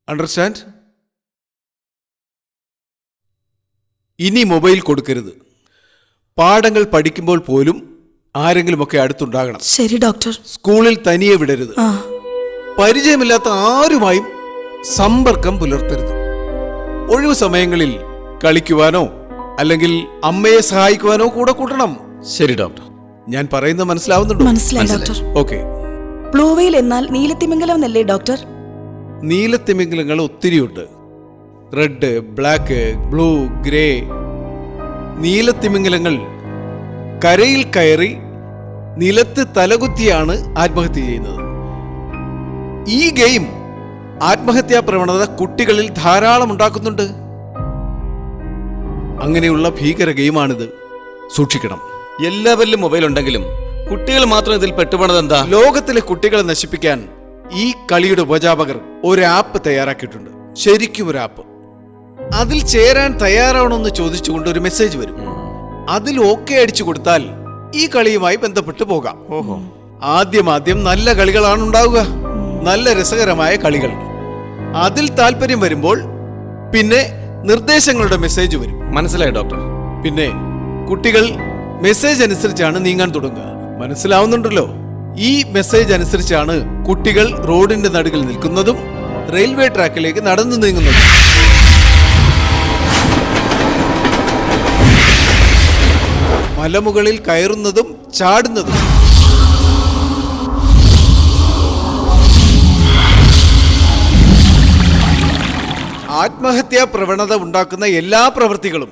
Speaker 8: അണ്ടർസ്റ്റാൻഡ്? ഇനി മൊബൈൽ കൊടുക്കരുത്. പാഠങ്ങൾ പഠിക്കുമ്പോൾ പോലും ആരെങ്കിലുമൊക്കെ അടുത്തുണ്ടാകണം.
Speaker 1: ശരി ഡോക്ടർ.
Speaker 8: സ്കൂളിൽ തനിയെ വിടരുത്. പരിചയമില്ലാത്ത ആരുമായും സമ്പർക്കം പുലർത്തരുത്. ഒഴിവു സമയങ്ങളിൽ കളിക്കുവാനോ അല്ലെങ്കിൽ അമ്മയെ സഹായിക്കുവാനോ കൂടെ കൂട്ടണം.
Speaker 16: ശരി ഡോക്ടർ.
Speaker 8: ഞാൻ പറയുന്നത് മനസ്സിലാവുന്നുണ്ടോ?
Speaker 1: മനസ്സിലായി ഡോക്ടർ.
Speaker 8: ഓക്കെ.
Speaker 1: ബ്ലൂ വെയിൽ എന്നാൽ നീലത്തിമിംഗലം എന്നല്ലേ ഡോക്ടർ?
Speaker 8: നീലത്തിമിംഗലങ്ങൾ ഒത്തിരിയുണ്ട്. Red, black, blue, grey. നീലത്തിമിംഗലങ്ങൾ കരയിൽ കയറി നിലത്ത് തലകുത്തിയാണ് ആത്മഹത്യ ചെയ്യുന്നത്. ഈ ഗെയിം ആത്മഹത്യാ പ്രവണത കുട്ടികളിൽ ധാരാളം ഉണ്ടാക്കുന്നുണ്ട്. അങ്ങനെയുള്ള ഭീകര ഗെയിമാണിത്. സൂക്ഷിക്കണം.
Speaker 16: എല്ലാവരിലും മൊബൈൽ ഉണ്ടെങ്കിലും കുട്ടികൾ മാത്രം ഇതിൽ പെട്ടുപോണത് എന്താ?
Speaker 8: ലോകത്തിലെ കുട്ടികളെ നശിപ്പിക്കാൻ ഈ കളിയുടെ ഉപജാപകർ ഒരു ആപ്പ് തയ്യാറാക്കിയിട്ടുണ്ട്. ശരിക്കും ഒരു ആപ്പ്. അതിൽ ചേരാൻ തയ്യാറാവണമെന്ന് ചോദിച്ചുകൊണ്ട് ഒരു മെസ്സേജ് വരും. അതിൽ ഓക്കെ അടിച്ചു കൊടുത്താൽ ഈ കളിയുമായി ബന്ധപ്പെട്ട് പോകാം. ആദ്യം നല്ല കളികളാണ് ഉണ്ടാവുക, നല്ല രസകരമായ കളികൾ. അതിൽ താല്പര്യം വരുമ്പോൾ പിന്നെ നിർദ്ദേശങ്ങളുടെ മെസ്സേജ് വരും.
Speaker 16: മനസ്സിലായി ഡോക്ടർ.
Speaker 8: പിന്നെ കുട്ടികൾ മെസ്സേജ് അനുസരിച്ചാണ് നീങ്ങാൻ തുടങ്ങുക. മനസ്സിലാവുന്നുണ്ടല്ലോ? ഈ മെസ്സേജ് അനുസരിച്ചാണ് കുട്ടികൾ റോഡിന്റെ നടുവിൽ നിൽക്കുന്നതും റെയിൽവേ ട്രാക്കിലേക്ക് നടന്നു നീങ്ങുന്നതും. മലമുകളിൽ കയറുന്നതും ചാടുന്നതും. ആത്മഹത്യാ പ്രവണത ഉണ്ടാക്കുന്ന എല്ലാ പ്രവൃത്തികളും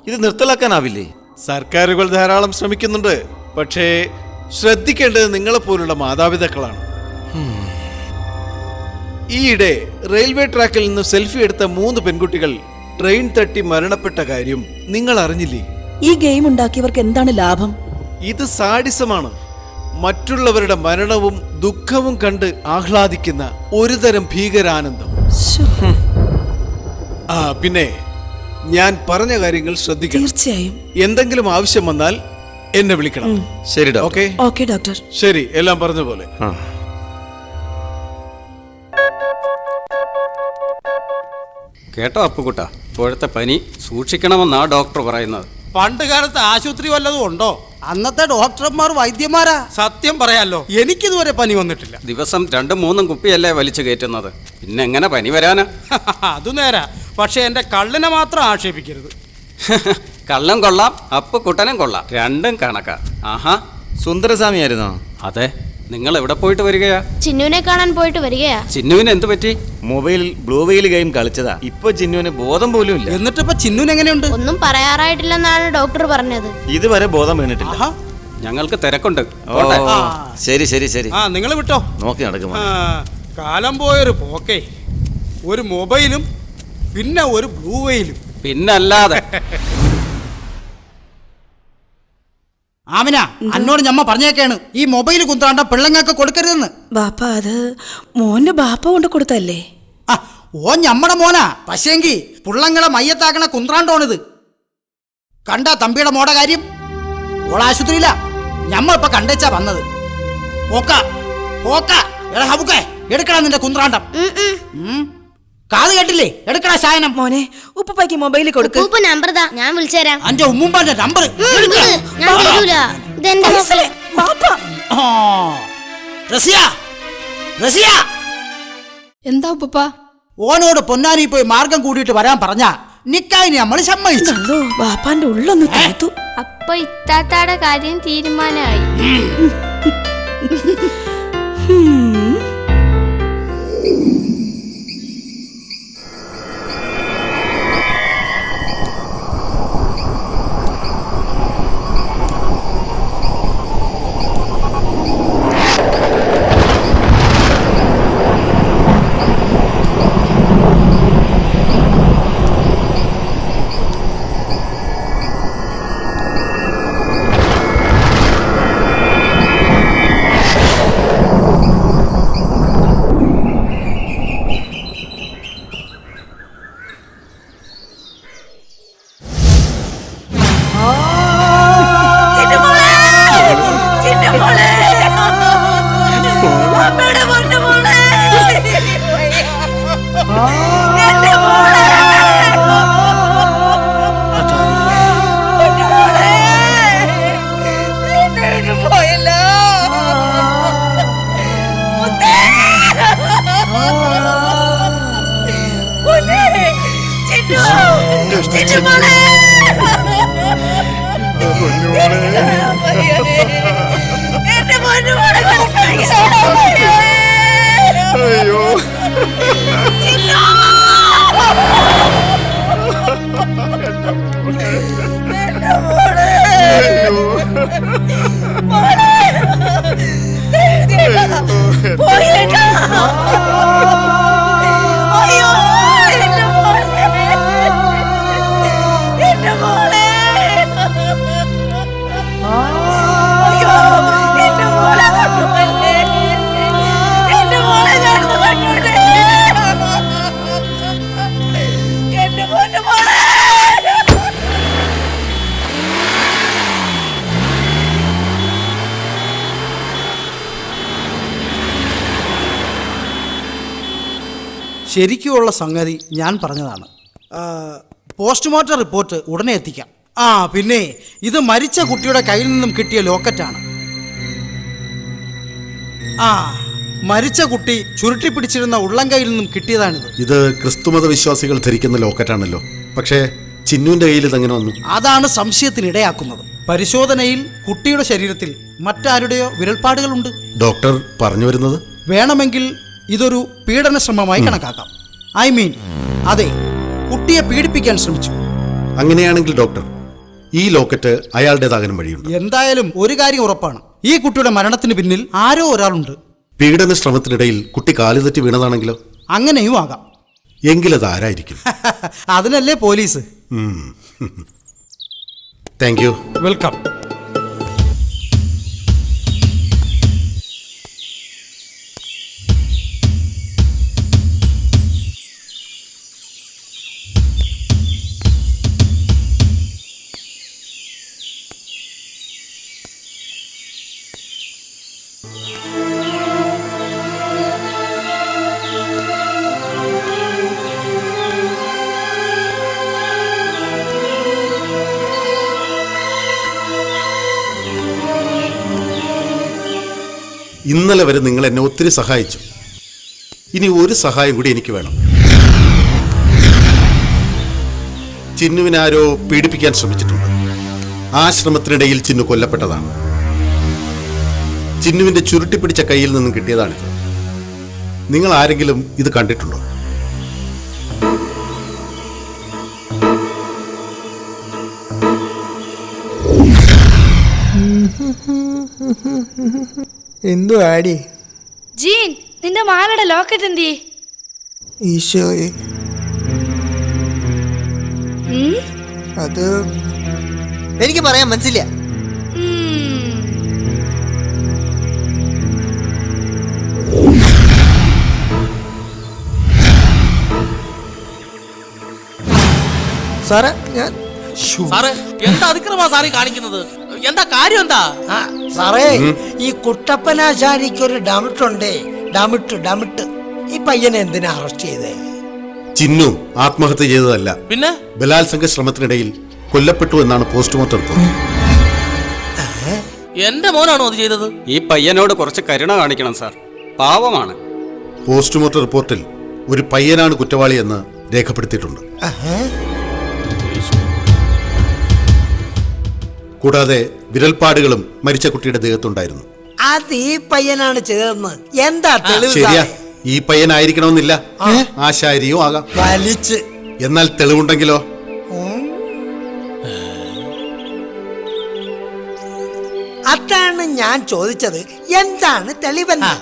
Speaker 16: ഇത് നിർത്തലാക്കാനാവില്ലേ?
Speaker 8: സർക്കാരുകൾ ധാരാളം ശ്രമിക്കുന്നുണ്ട്. പക്ഷേ ശ്രദ്ധിക്കേണ്ടത് നിങ്ങളെപ്പോലുള്ള മാതാപിതാക്കളാണ്. ഈയിടെ റെയിൽവേ ട്രാക്കിൽ നിന്ന് സെൽഫി എടുത്ത 3 പെൺകുട്ടികൾ ട്രെയിൻ തട്ടി മരണപ്പെട്ട കാര്യം നിങ്ങൾ അറിഞ്ഞില്ലേ?
Speaker 1: ഈ ഗെയിം ഉണ്ടാക്കിയവർക്ക് എന്താണ് ലാഭം?
Speaker 8: ഇത് സാഡിസമാണ്. മറ്റുള്ളവരുടെ മരണവും ദുഃഖവും കണ്ട് ആഹ്ലാദിക്കുന്ന ഒരുതരം ഭീകരാനന്ദം. പിന്നെ ഞാൻ പറഞ്ഞ കാര്യങ്ങൾ ശ്രദ്ധിക്കണം.
Speaker 1: തീർച്ചയായും.
Speaker 8: എന്തെങ്കിലും ആവശ്യം വന്നാൽ എന്നെ വിളിക്കണം.
Speaker 16: ശരി ഡോക്ടർ.
Speaker 8: ഓക്കെ?
Speaker 1: Okay doctor.
Speaker 8: ശരി, എല്ലാം പറഞ്ഞ പോലെ.
Speaker 10: കേട്ടോ അപ്പുകുട്ട, ഇപ്പോഴത്തെ പനി സൂക്ഷിക്കണമെന്നാ ഡോക്ടർ പറയുന്നത്.
Speaker 5: പണ്ട് കാലത്ത് ആശുപത്രി വല്ലതും ഉണ്ടോ? അന്നത്തെ ഡോക്ടർമാർ വൈദ്യന്മാരാ. സത്യം പറയാലോ, എനിക്കിതുവരെ പനി വന്നിട്ടില്ല.
Speaker 10: ദിവസം 2-3 കുപ്പിയല്ലേ വലിച്ചു കയറ്റുന്നത്, പിന്നെ എങ്ങനെ പനി വരാനാ?
Speaker 5: അത് നേരാ, പക്ഷെ എന്റെ കള്ളിനെ മാത്രം ആക്ഷേപിക്കരുത്.
Speaker 10: കള്ളം കൊള്ളാം, അപ്പുകുട്ടനും കൊള്ളാം, രണ്ടും കണക്കാ. ആഹാ,
Speaker 16: സുന്ദരസ്വാമി ആയിരുന്നോ?
Speaker 10: അതെ. നിങ്ങൾ എവിടെ പോയിട്ട് വരികയാ?
Speaker 2: ചിന്നുവിനെ കാണാൻ പോയിട്ട് വരികയാ.
Speaker 10: ചിന്നുവിന് എന്ത് പറ്റി?
Speaker 16: മൊബൈലിൽ ബ്ലൂ വെയിൽ ഗെയിം കളിച്ചതാ. ഇപ്പൊ ചിന്നുവിന് ബോധം പോലും ഇല്ല.
Speaker 5: എന്നിട്ടിപ്പോ ചിന്നുവിന് എങ്ങനെയുണ്ട്?
Speaker 2: ഒന്നും പറയാറായിട്ടില്ലെന്നാണ് ഡോക്ടർ പറഞ്ഞത്.
Speaker 16: ഇതുവരെ ബോധം വീണിട്ടില്ല.
Speaker 10: ഞങ്ങൾക്ക് തിരക്കുണ്ട്.
Speaker 16: ശരി ശരി ശരി,
Speaker 5: നിങ്ങൾ വിട്ടോ,
Speaker 16: നോക്കി നടക്കും.
Speaker 5: കാലം പോയൊരു പോക്കേ. ഒരു മൊബൈലും പിന്നെ ഒരു ബ്ലൂ വെയിലും.
Speaker 10: പിന്നല്ലാതെ.
Speaker 5: ആമിന, അന്നോട് ഞമ്മ പറഞ്ഞേക്കാണ് ഈ മൊബൈൽ കുന്താണ്ട പിള്ളങ്ങൾക്ക് കൊടുക്കരുതെന്ന്.
Speaker 1: ബാപ്പ, അത് മോന്റെ ബാപ്പ കൊണ്ട് കൊടുത്തല്ലേ?
Speaker 5: ഓ ഞമ്മടെ മോനാ, പക്ഷേങ്കി പിള്ളങ്ങളെ മയ്യത്താക്കണ കുന്ത്രാണ്ടോണിത്. കണ്ട തമ്പിയുടെ മോടെ കാര്യം? ഓളാശുപത്രിയില്ല, ഞമ്മ ഇപ്പൊ കണ്ടേച്ചാ വന്നത്. എടുക്കണ നിന്റെ കുന്ത്രാണ്ടം. കാത് കേട്ടില്ലേ? എടുക്കണ ശായനം.
Speaker 1: മോനെ, ഉപ്പയ്ക്ക് മൊബൈലിൽ കൊടുക്ക്.
Speaker 3: നമ്പർ താ, ഞാൻ വിളിച്ചുതരാം.
Speaker 5: അന്റെ ഉമ്മുമ്പാന്റെ നമ്പർ
Speaker 14: എന്താ ഉപ്പ?
Speaker 5: ഓനോട് പൊന്നാനി പോയി മാർഗം കൂടിയിട്ട് വരാൻ പറഞ്ഞ നിക്കായിന് നമ്മൾ സമ്മതിച്ചു.
Speaker 1: ബാപ്പാന്റെ ഉള്ളൊന്ന് തേത്തു.
Speaker 2: അപ്പൊ ഇത്താത്താടെ കാര്യം തീരുമാനമായി.
Speaker 5: ശരിക്കുമുള്ള സംഗതി ഞാൻ പറഞ്ഞതാണ്. പോസ്റ്റ്മോർട്ടം റിപ്പോർട്ട് ഉടനെ എത്തിക്കാം. പിന്നെ ഇത് മരിച്ച കുട്ടിയുടെ കയ്യിൽ നിന്നും കിട്ടിയ ലോക്കറ്റാണ്. മരിച്ച കുട്ടി ചുരുട്ടി പിടിച്ചിരുന്ന ഉള്ളം കയ്യിൽ നിന്നും കിട്ടിയതാണിത്.
Speaker 17: ഇത് ക്രിസ്തുമത വിശ്വാസികൾ ധരിക്കുന്ന ലോക്കറ്റാണല്ലോ. പക്ഷേ ചിന്നുവിന്റെ കയ്യിൽ ഇതെങ്ങനെ വന്നു?
Speaker 5: അതാണ് സംശയത്തിനിടയാക്കുന്നത്. പരിശോധനയിൽ കുട്ടിയുടെ ശരീരത്തിൽ മറ്റാരുടെയോ വിരൽപ്പാടുകളുണ്ട്.
Speaker 17: ഡോക്ടർ പറഞ്ഞു വരുന്നത്
Speaker 5: വേണമെങ്കിൽ ഇതൊരു പീഡന ശ്രമമായി കണക്കാക്കാം. അതെ, കുട്ടിയെ പീഡിപ്പിക്കാൻ ശ്രമിച്ചു.
Speaker 17: അങ്ങനെയാണെങ്കിൽ ഡോക്ടർ, ഈ ലോക്കറ്റ് അയാളുടേതാകാനും വഴിയുണ്ട്.
Speaker 5: എന്തായാലും ഒരു കാര്യം ഉറപ്പാണ്, ഈ കുട്ടിയുടെ മരണത്തിന് പിന്നിൽ ആരോ ഒരാളുണ്ട്.
Speaker 17: പീഡന ശ്രമത്തിനിടയിൽ കുട്ടി കാലുതെറ്റി വീണതാണെങ്കിലോ?
Speaker 5: അങ്ങനെയും ആകാം.
Speaker 17: എങ്കിലത് ആരായിരിക്കും?
Speaker 5: അതിനല്ലേ പോലീസ്.
Speaker 17: Thank you.
Speaker 5: വെൽക്കം.
Speaker 17: ഇന്നലെ വരെ നിങ്ങൾ എന്നെ ഒത്തിരി സഹായിച്ചു. ഇനി ഒരു സഹായം കൂടി എനിക്ക് വേണം. ചിന്നുവിനെ ആരോ പീഡിപ്പിക്കാൻ ശ്രമിച്ചിട്ടുണ്ട്. ആ ശ്രമത്തിനിടയിൽ ചിന്നു കൊല്ലപ്പെട്ടതാണ്. ചിന്നുവിന്റെ ചുരുട്ടിപ്പിടിച്ച കയ്യിൽ നിന്നും കിട്ടിയതാണിത്. നിങ്ങൾ ആരെങ്കിലും ഇത് കണ്ടിട്ടുണ്ടോ?
Speaker 15: എന്തു ആടി?
Speaker 2: ജീൻ, നിന്റെ മാലയുടെ ലോക്കറ്റ് എന്തി?
Speaker 15: ഈശോയെ, അത് എനിക്ക് പറയാൻ മനസ്സില്ല. സാറേ, ഞാൻ
Speaker 12: സാറേ, എന്താ അതിക്രമാ സാറേ കാണിക്കുന്നത്? എന്താ കാര്യം എന്താ?
Speaker 9: സാറേ, ഈ കുട്ടപ്പനാശാരിക്ക് ഒരു ഡമിട്ട് ഈ പയ്യനെ എന്തിനാ അറസ്റ്റ് ചെയ്തേ?
Speaker 17: ചിന്നു ആത്മഹത്യ ചെയ്തതല്ല,
Speaker 12: പിന്നെ
Speaker 17: ബലാത്സംഗ ശ്രമത്തിനിടയിൽ കൊല്ലപ്പെട്ടു എന്നാണ് പോസ്റ്റ്മോർട്ടം റിപ്പോർട്ട്.
Speaker 12: എന്റെ മോനാണോ അത് ചെയ്തത്?
Speaker 10: ഈ പയ്യനോട് കുറച്ച് കരുണ കാണിക്കണം സാർ, പാവമാണ്.
Speaker 17: പോസ്റ്റ്മോർട്ടം റിപ്പോർട്ടിൽ ഒരു പയ്യനാണ് കുറ്റവാളി എന്ന് രേഖപ്പെടുത്തിയിട്ടുണ്ട്. കൂടാതെ വിരൽപ്പാടുകളും മരിച്ച കുട്ടിയുടെ ദേഹത്തുണ്ടായിരുന്നു.
Speaker 9: അത് ഈ പയ്യനാണ് ചെയ്തതെന്ന് എന്താ തെളിവ്?
Speaker 17: ശരിയാ, ഈ പയ്യനായിരിക്കണമെന്നില്ല, ആശാരിയും ആകാം.
Speaker 9: വലിച്ച്.
Speaker 17: എന്നാൽ തെളിവുണ്ടെങ്കിലോ?
Speaker 9: അതാണ് ഞാൻ ചോദിച്ചത്, എന്താണ് തെളിവെന്ന്?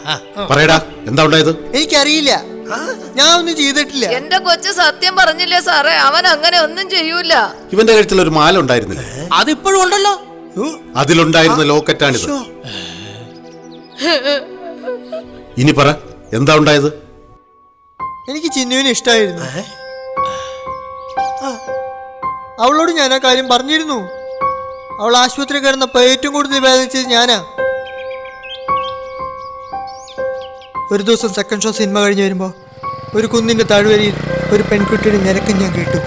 Speaker 17: പറയടാ, എന്താ ഉണ്ടായത്?
Speaker 15: എനിക്കറിയില്ല, ഞാൻ ഒന്നും ചെയ്തിട്ടില്ല.
Speaker 13: എന്റെ കൊച്ചു സത്യം പറഞ്ഞില്ലേ സാറേ, അവൻ അങ്ങനെ ഒന്നും ചെയ്യൂല.
Speaker 17: ഇവന്റെ കഴുത്തിൽ ഒരു മാല ഉണ്ടായിരുന്നില്ല?
Speaker 12: അതിപ്പോഴും ഉണ്ടല്ലോ.
Speaker 17: അതിലുണ്ടായിരുന്ന ലോക്കറ്റാണിത്. ഇനി പറ, എന്താ ഉണ്ടായത്?
Speaker 15: എനിക്ക് ചിന്നുവിനെ ഇഷ്ടമായിരുന്നു. അവളോട് ഞാൻ ആ കാര്യം പറഞ്ഞിരുന്നു. അവൾ ആശുപത്രി കിടന്നപ്പോ ഏറ്റവും കൂടുതൽ വേദനിച്ചത് ഞാനാ. ഒരു ദിവസം സെക്കൻഡ് ഷോ സിനിമ കഴിഞ്ഞ് വരുമ്പോ ഒരു കുന്നിന്റെ താഴ്വരയിൽ ഒരു പെൺകുട്ടിയുടെ നിരക്കം ഞാൻ കേട്ടു.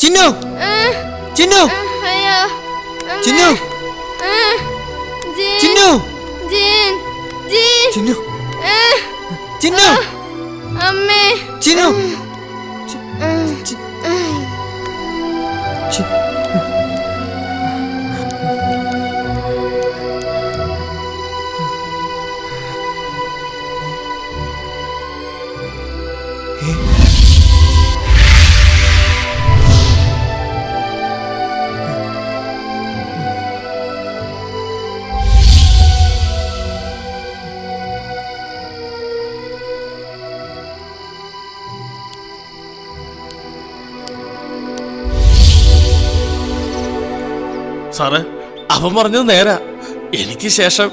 Speaker 15: ചിന്നു, ചിന്നു, ചിന്നു, ചിന്നു, ചിന്നു, ചിന്നു,
Speaker 2: അമ്മേ,
Speaker 15: ചിന്നു.
Speaker 12: സാറേ, അവൻ പറഞ്ഞത് നേരാ. എനിക്ക് ശേഷം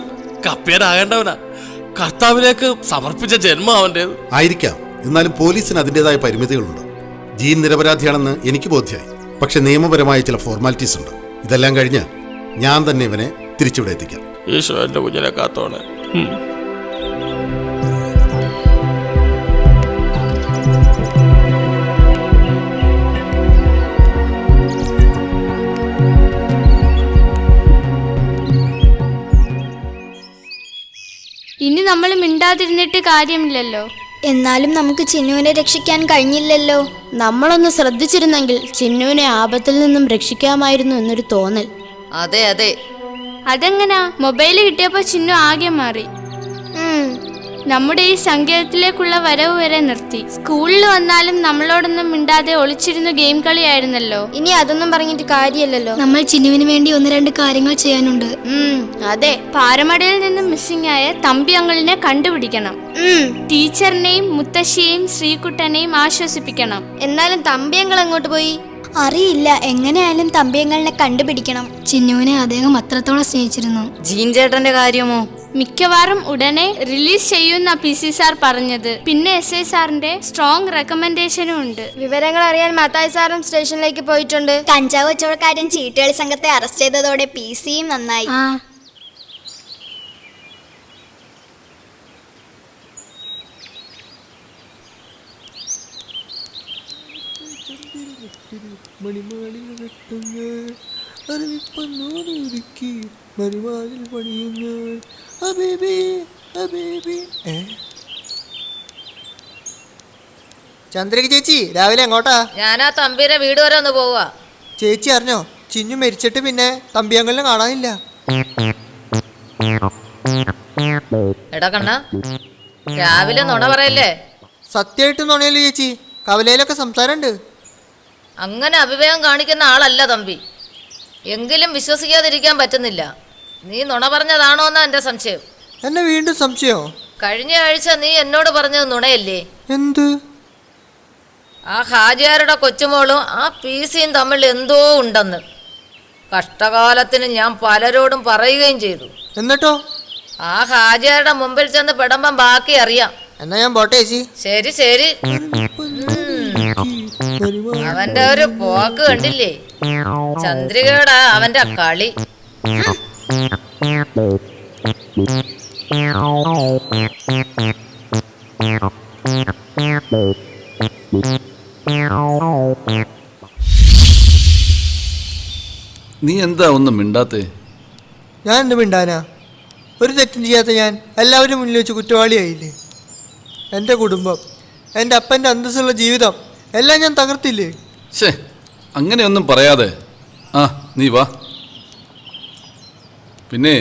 Speaker 12: കപ്പേരാകേണ്ടവനാ. കർത്താവിലേക്ക് സമർപ്പിച്ച ജന്മം അവൻ്റെത്
Speaker 17: ആയിരിക്കാം. എന്നാലും പോലീസിന് അതിൻ്റെതായ പരിമിതികളുണ്ട്. ജീൻ നിരപരാധിയാണെന്ന് എനിക്ക് ബോധ്യമായി. പക്ഷെ നിയമപരമായ ചില ഫോർമാലിറ്റീസ് ഉണ്ട്. ഇതെല്ലാം കഴിഞ്ഞ് ഞാൻ തന്നെ ഇവനെ തിരിച്ചിവിടെ എത്തിക്കാം.
Speaker 12: ഈശോ എന്റെ കുഞ്ഞിനെ കാത്തോണേ.
Speaker 2: ഇനി നമ്മൾ മിണ്ടാതിരുന്നിട്ട് കാര്യമില്ലല്ലോ.
Speaker 3: എന്നാലും നമുക്ക് ചിന്നുവിനെ രക്ഷിക്കാൻ കഴിഞ്ഞില്ലല്ലോ.
Speaker 2: നമ്മളൊന്ന് ശ്രദ്ധിച്ചിരുന്നെങ്കിൽ ചിന്നുവിനെ ആപത്തിൽ നിന്നും രക്ഷിക്കാമായിരുന്നു എന്നൊരു തോന്നൽ.
Speaker 13: അതെ അതെ.
Speaker 2: അതെങ്ങനാ? മൊബൈല് കിട്ടിയപ്പോ ചിന്നു ആകെ മാറി. നമ്മുടെ ഈ സങ്കേതത്തിലേക്കുള്ള വരവ് വരെ നിർത്തി. സ്കൂളിൽ വന്നാലും നമ്മളോടൊന്നും മിണ്ടാതെ ഒളിച്ചിരുന്ന് ഗെയിം കളിയായിരുന്നല്ലോ.
Speaker 3: ഇനി അതൊന്നും പറഞ്ഞിട്ട് കാര്യമല്ലല്ലോ. നമ്മൾ ചിന്നുവിന് വേണ്ടി 1-2 കാര്യങ്ങൾ ചെയ്യാനുണ്ട്.
Speaker 2: അതെ, പാറമടയിൽ നിന്നും മിസ്സിംഗ് ആയ തമ്പി അങ്കിളിനെ കണ്ടുപിടിക്കണം. ടീച്ചറിനെയും മുത്തശ്ശിയെയും ശ്രീകുട്ടനെയും ആശ്വസിപ്പിക്കണം.
Speaker 3: എന്നാലും തമ്പി അങ്കിൾ എങ്ങോട്ട് പോയി അറിയില്ല. എങ്ങനെയായാലും തമ്പി അങ്കിളിനെ കണ്ടുപിടിക്കണം. ചിന്നുവിനെ അദ്ദേഹം അത്രത്തോളം സ്നേഹിച്ചിരുന്നു.
Speaker 13: ജീൻ ചേട്ടന്റെ കാര്യമോ?
Speaker 2: മിക്കവാറും ഉടനെ റിലീസ് ചെയ്യുന്ന PC സാർ പറഞ്ഞത്. പിന്നെ SI സാറിന്റെ സ്ട്രോങ് റെക്കമെൻഡേഷനും ഉണ്ട്.
Speaker 3: വിവരങ്ങൾ അറിയാൻ മത്തായി സാറും സ്റ്റേഷനിലേക്ക് പോയിട്ടുണ്ട്. കഞ്ചാവ് കച്ചവടക്കാരൻ ചീട്ടുകളി സംഘത്തെ അറസ്റ്റ് ചെയ്തതോടെ PCയും നന്നായി.
Speaker 15: ചന്ദ്രിക ചേച്ചി രാവിലെ എങ്ങോട്ടാ?
Speaker 13: ഞാനാ തമ്പിയുടെ വീട് വരെ ഒന്ന് പോവാ.
Speaker 15: ചേച്ചി അറിഞ്ഞോ, ചിന്നു മരിച്ചിട്ട് പിന്നെ തമ്പിയങ്ങളിലും കാണാനില്ല.
Speaker 13: എടാ കണ്ണ, രാവിലെ നുണ പറയല്ലേ?
Speaker 15: സത്യമായിട്ട് നുണയല്ലേ ചേച്ചി, കവലയിലൊക്കെ സംസാരമുണ്ട്.
Speaker 13: അങ്ങനെ അവിവേകം കാണിക്കുന്ന ആളല്ല തമ്പി. എങ്കിലും വിശ്വസിക്കാതിരിക്കാൻ പറ്റുന്നില്ല. നീ നുണ പറഞ്ഞതാണോ എന്നാ എന്റെ സംശയം.
Speaker 15: എന്നെ വീണ്ടും സംശയോ?
Speaker 13: കഴിഞ്ഞ ആഴ്ച നീ എന്നോട് പറഞ്ഞത് നുണയല്ലേ?
Speaker 15: എന്ത്?
Speaker 13: ആ ഹാജിയാരുടെ കൊച്ചുമോളും ആ PCയും തമ്മിൽ എന്തോ ഉണ്ടെന്ന് കഷ്ടകാലത്തിന് ഞാൻ പലരോടും പറയുകയും ചെയ്തു.
Speaker 15: എന്നിട്ടോ?
Speaker 13: ആ ഹാജിയാരുടെ മുമ്പിൽ ചെന്ന് പെടുമ്പം ബാക്കി അറിയാം.
Speaker 15: എന്നാ ഞാൻ പോട്ടെ ചേച്ചി.
Speaker 13: ശരി ശരി. അവന്റെ ഒരു പോക്ക് കണ്ടില്ലേ? ചന്ദ്രികയുടെ അവന്റെ കളി.
Speaker 6: നീ എന്താ ഒന്നും മിണ്ടാത്തേ?
Speaker 15: ഞാൻ എന്ത് മിണ്ടാനാ? ഒരു തെറ്റും ചെയ്യാത്ത ഞാൻ എല്ലാവരും മുന്നിൽ വെച്ച് കുറ്റവാളിയായില്ലേ? എൻ്റെ കുടുംബം, എൻ്റെ അപ്പൻ്റെ അന്തസ്സുള്ള ജീവിതം എല്ലാം ഞാൻ തകർത്തില്ലേ?
Speaker 6: ഛേ, അങ്ങനെയൊന്നും പറയാതെ. ആ, നീ വാ. പിന്നെ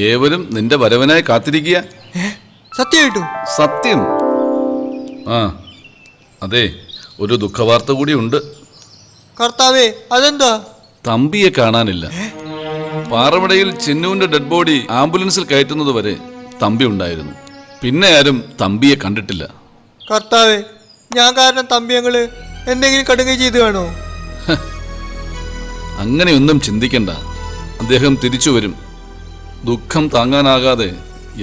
Speaker 6: ഏവരും നിന്റെ വരവനായി കാത്തിരിക്കുക.
Speaker 15: സത്യമായിട്ടും?
Speaker 6: സത്യം. ആ അതെ, ഒരു ദുഃഖവാർത്ത കൂടി ഉണ്ട്.
Speaker 15: കർത്താവേ, അതെന്താ?
Speaker 6: തമ്പിയെ കാണാനില്ല. പാറമടയിൽ ചിന്നുവിന്റെ ഡെഡ് ബോഡി ആംബുലൻസിൽ കയറ്റുന്നത് വരെ തമ്പി ഉണ്ടായിരുന്നു. പിന്നെ ആരും തമ്പിയെ കണ്ടിട്ടില്ല.
Speaker 15: കർത്താവേ, ഞാൻ കാരണം തമ്പിയങ്ങള് എന്തെങ്കിലും കടുകൈ ചെയ്തു കാണോ?
Speaker 6: അങ്ങനെയൊന്നും ചിന്തിക്കണ്ട. അദ്ദേഹം തിരിച്ചു വരും. ദുഃഖം താങ്ങാനാകാതെ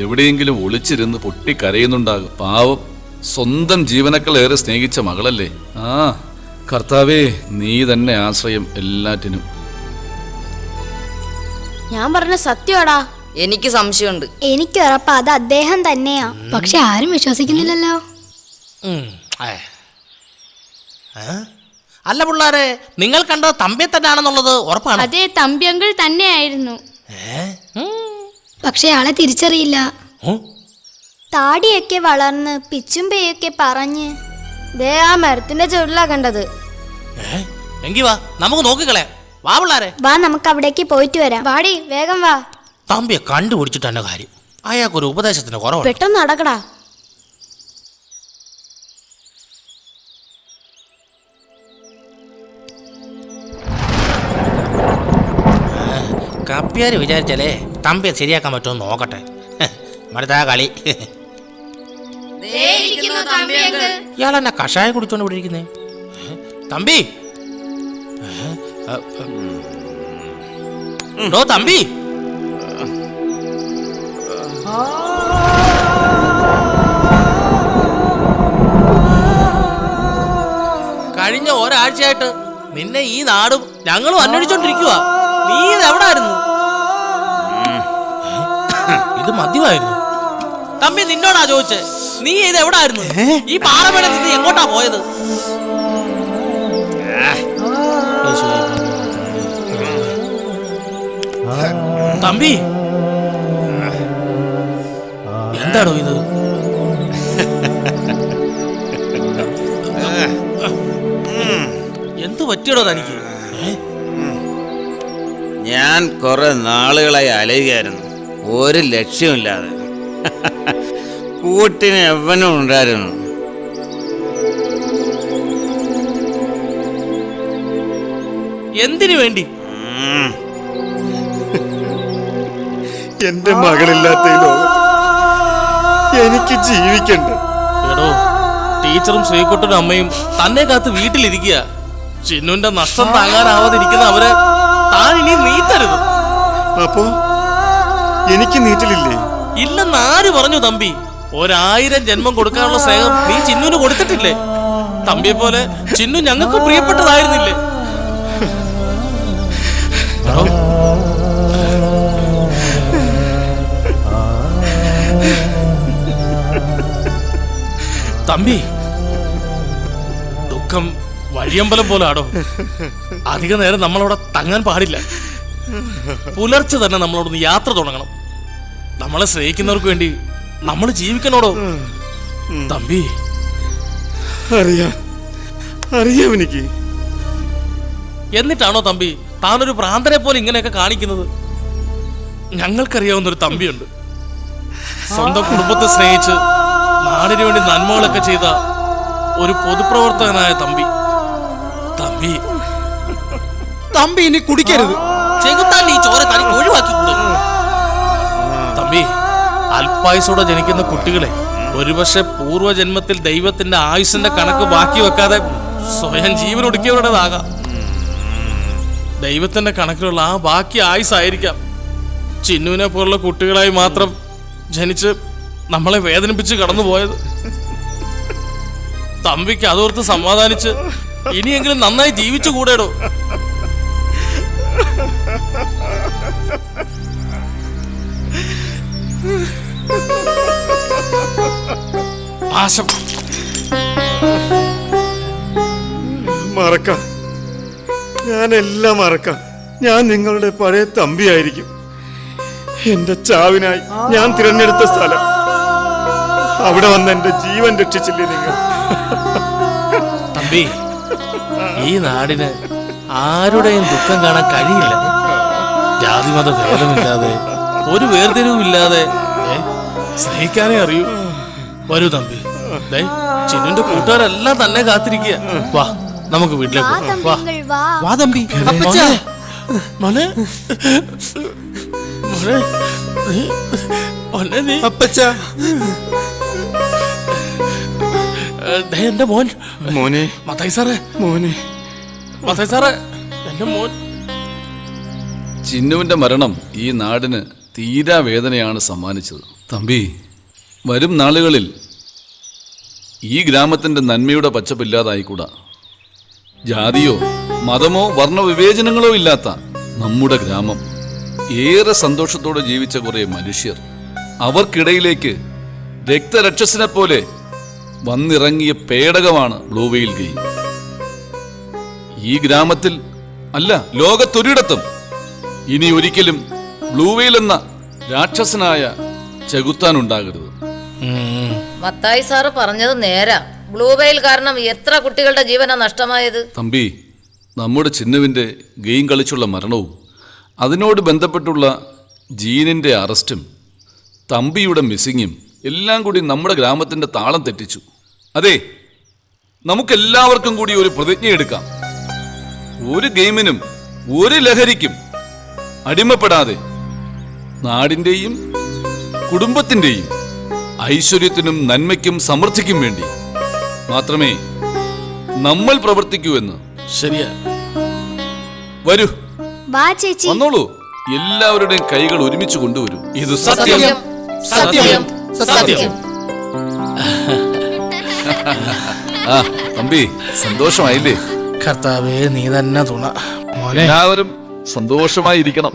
Speaker 6: എവിടെയെങ്കിലും ഒളിച്ചിരുന്ന് പൊട്ടിക്കരയുന്നുണ്ടാകും. പാവം, സ്വന്തം ജീവനക്കൾ ഏറെ സ്നേഹിച്ച മകളല്ലേ. ആ കർത്താവേ, നീ തന്നെ ആശ്രയം എല്ലാറ്റിനും.
Speaker 2: ഞാൻ പറഞ്ഞ സത്യമാടാ.
Speaker 13: എനിക്ക് സംശയമുണ്ട്.
Speaker 3: എനിക്ക് ഉറപ്പാ അത് അദ്ദേഹം തന്നെയാ. പക്ഷെ ആരും വിശ്വസിക്കുന്നില്ലല്ലോ.
Speaker 12: അല്ല പിള്ളാരെ, നിങ്ങൾ കണ്ടത് തമ്പിയെ തന്നെയാണെന്നുള്ളത് ഉറപ്പാണ്?
Speaker 2: അതെ, തമ്പി അങ്കിൾ തന്നെയായിരുന്നു.
Speaker 3: പക്ഷെ ആളെ തിരിച്ചറിയില്ല. താടിയൊക്കെ വളർന്ന് പിച്ചും പേയൊക്കെ പറഞ്ഞ് ദേ ആ മരത്തിന്റെ ചുവട്ടിലാ കണ്ടത്.
Speaker 12: എങ്കി വാ, നമുക്ക് നോക്കിക്കളയാം. വാ പിള്ളാരെ,
Speaker 3: വാ, നമുക്ക് അവിടേക്ക് പോയിട്ട് വരാം. വാടി, വേഗം വാ.
Speaker 12: തമ്പിയെ കണ്ടുപിടിച്ചിട്ട് തന്നെ കാര്യം. അയാൾക്കൊരു ഉപദേശത്തിന് കുറവുണ്ട്.
Speaker 2: പെട്ടെന്ന് നടക്കടാ.
Speaker 12: കപ്പ്യാര് വിചാരിച്ചാലേ തമ്പിയെ ശരിയാക്കാൻ പറ്റുമോ നോക്കട്ടെ. മടുത്താ കളി. ഇയാളെന്നാ കഷായം കുടിച്ചോണ്ട് ഇവിടെ ഇരിക്കുന്നേ? തമ്പി, തമ്പി, കഴിഞ്ഞ ഒരാഴ്ചയായിട്ട് നിന്നെ ഈ നാടും ഞങ്ങളും അന്വേഷിച്ചോണ്ടിരിക്കുക. നീ ഇതെവിടായിരുന്നു? ഇത് മദ്യമായിരുന്നു. തമ്പി, നിന്നോടാ ചോദിച്ചേ, നീ ഇത് എവിടായിരുന്നു? ഈ പാറമേട നിന്ന് എങ്ങോട്ടാ പോയത്? തമ്പി, എന്താണോ ഇത്? പറ്റിയടോ തനിക്ക്?
Speaker 10: ഞാൻ കുറെ നാളുകളായി അലയുകയായിരുന്നു, ഒരു ലക്ഷ്യമില്ലാതെ. കൂട്ടിന് എവനും ഉണ്ടായിരുന്നു.
Speaker 12: എന്തിനു വേണ്ടി?
Speaker 8: എന്റെ മകളില്ലാത്ത ഈ ലോകത്ത് എനിക്ക് ജീവിക്കണ്ട.
Speaker 12: എടോ, ടീച്ചറും ശ്രീകുട്ടനും അമ്മയും തന്നെ കാത്ത് വീട്ടിലിരിക്കുക. ചിന്നുന്റെ നഷ്ടം താങ്ങാനാവാതിരിക്കുന്ന അവരെ താൻ ഇനി നീറ്റരുത്.
Speaker 8: അപ്പോ എനിക്ക് നീറ്റലില്ലേ?
Speaker 12: ഇല്ലെന്ന് ആര് പറഞ്ഞു തമ്പി? 1000 ജന്മം കൊടുക്കാനുള്ള സ്നേഹം നീ ചിന്നുവിന് കൊടുത്തിട്ടില്ലേ? തമ്പിയെ പോലെ ചിന്നു ഞങ്ങൾക്ക് പ്രിയപ്പെട്ടതായിരുന്നില്ലേ? തമ്പി, ദുഃഖം വഴിയമ്പലം പോലെ ആടോ. അധിക നേരം നമ്മളവിടെ തങ്ങാൻ പാടില്ല. പുലർച്ചെ തന്നെ നമ്മളോടൊന്ന് യാത്ര തുടങ്ങണം. നമ്മളെ സ്നേഹിക്കുന്നവർക്ക് വേണ്ടി നമ്മൾ ജീവിക്കണോടോ തമ്പി.
Speaker 8: അറിയാം എനിക്ക്.
Speaker 12: എന്നിട്ടാണോ തമ്പി താനൊരു ഭ്രാന്തനെ പോലെ ഇങ്ങനെയൊക്കെ കാണിക്കുന്നത്? ഞങ്ങൾക്കറിയാവുന്നൊരു തമ്പിയുണ്ട്. സ്വന്തം കുടുംബത്തെ സ്നേഹിച്ച് നാടിനു വേണ്ടി നന്മകളൊക്കെ ചെയ്ത ഒരു പൊതുപ്രവർത്തകനായ തമ്പി. തമ്പി
Speaker 5: തമ്പി ഇനി കുടിക്കരുത്.
Speaker 12: ചെകുത്താൻ ഈ ചോര തനിക്ക് ഒഴിവാക്കിക്കൂടെ? തമ്പി, അല്പായുസോടെ ജനിക്കുന്ന കുട്ടികളെ ഒരുപക്ഷെ പൂർവ്വജന്മത്തിൽ ദൈവത്തിന്റെ ആയുസിന്റെ കണക്ക് ബാക്കി വെക്കാതെ സ്വയം ജീവൻ ഒടുക്കിയവരുടേതാകാം. ദൈവത്തിന്റെ കണക്കിലുള്ള ആ ബാക്കി ആയുസായിരിക്കാം ചിന്നുവിനെ പോലുള്ള കുട്ടികളായി മാത്രം ജനിച്ച് നമ്മളെ വേദനിപ്പിച്ച് കടന്നുപോയത്. തമ്പിക്ക് അതോർത്ത് സമാധാനിച്ച് ഇനിയെങ്കിലും നന്നായി ജീവിച്ചു കൂടെടോ. ആശം
Speaker 8: മറക്കാം, ഞാനെല്ലാം മറക്കാം. ഞാൻ നിങ്ങളുടെ പഴയ തമ്പിയായിരിക്കും. എന്റെ ചാവിനായി ഞാൻ തിരഞ്ഞെടുത്ത സ്ഥലം, അവിടെ വന്ന് എന്റെ ജീവൻ രക്ഷിച്ചില്ലേ നിങ്ങൾ?
Speaker 12: തമ്പി, ഈ നാടിന് ആരുടെയും ദുഃഖം കാണാൻ കഴിയില്ല. ജാതിമത ഭേദമില്ലാതെ, ഒരു വേർതിരിവുമില്ലാതെ സ്നേഹിക്കാനേ അറിയൂ. വരൂ തമ്പി, ചിന്നുന്റെ കൂട്ടുകാരെല്ലാം തന്നെ കാത്തിരിക്കുക. വാ, നമുക്ക് വീട്ടിലേക്ക്
Speaker 5: വാ തമ്പി.
Speaker 12: മോനെ, എന്റെ മോൻ
Speaker 8: മോനെ.
Speaker 12: മത്തായി സാറേ,
Speaker 8: മോനെ.
Speaker 12: മത്തായി സാറേ, എന്റെ മോൻ.
Speaker 6: ചിന്നുവിന്റെ മരണം ഈ നാടിന് തീരാ വേദനയാണ് സമ്മാനിച്ചത്. തമ്പി, വരും നാളുകളിൽ ഈ ഗ്രാമത്തിന്റെ നന്മയുടെ പച്ചപ്പില്ലാതായിക്കൂടാ. ജാതിയോ മതമോ വർണ്ണവിവേചനങ്ങളോ ഇല്ലാത്ത നമ്മുടെ ഗ്രാമം, ഏറെ സന്തോഷത്തോടെ ജീവിച്ച കുറെ മനുഷ്യർ, അവർക്കിടയിലേക്ക് രക്തരക്ഷസിനെ പോലെ വന്നിറങ്ങിയ പേടകമാണ് ബ്ലൂ വെയിൽ ഗെയിം. ഈ ഗ്രാമത്തിൽ അല്ല, ലോകത്തൊരിടത്തും ഇനി ഒരിക്കലും ബ്ലൂ വെയിൽ എന്ന രാക്ഷസനായ ചെകുത്താൻ ഉണ്ടാകരുത്.
Speaker 13: മത്തായി സാറ് പറഞ്ഞത് നേരാ. ബ്ലൂ വെയിൽ കാരണം എത്ര കുട്ടികളുടെ ജീവനാ നഷ്ടമായത്.
Speaker 6: തമ്പി, നമ്മുടെ ചിന്നുവിന്റെ ഗെയിം കളിച്ചുള്ള മരണവും അതിനോട് ബന്ധപ്പെട്ടുള്ള ജീനിന്റെ അറസ്റ്റും തമ്പിയുടെ മിസ്സിങ്ങും എല്ലാം കൂടി നമ്മുടെ ഗ്രാമത്തിന്റെ താളം തെറ്റിച്ചു. അതെ, നമുക്കെല്ലാവർക്കും കൂടി ഒരു പ്രതിജ്ഞ എടുക്കാം. ഒരു ഗെയിമിനും ഒരു ലഹരിക്കും അടിമപ്പെടാതെ നാടിന്റെയും കുടുംബത്തിന്റെയും ഐശ്വര്യത്തിനും നന്മയ്ക്കും സമൃദ്ധിക്കും വേണ്ടി മാത്രമേ നമ്മൾ പ്രവർത്തിക്കൂ എന്ന്.
Speaker 12: ശരിയാ.
Speaker 6: വരൂ,
Speaker 3: ചേച്ചി
Speaker 6: വന്നോളൂ. എല്ലാവരുടെയും കൈകൾ ഒരുമിച്ച് കൊണ്ടുവരൂ. ഇത് സത്യം, സത്യം, സത്യം. ആ തമ്പി, സന്തോഷമായില്ലേ?
Speaker 12: കർത്താവേ, നീ തന്നെ തുണ.
Speaker 6: എല്ലാവരും സന്തോഷമായിരിക്കണം.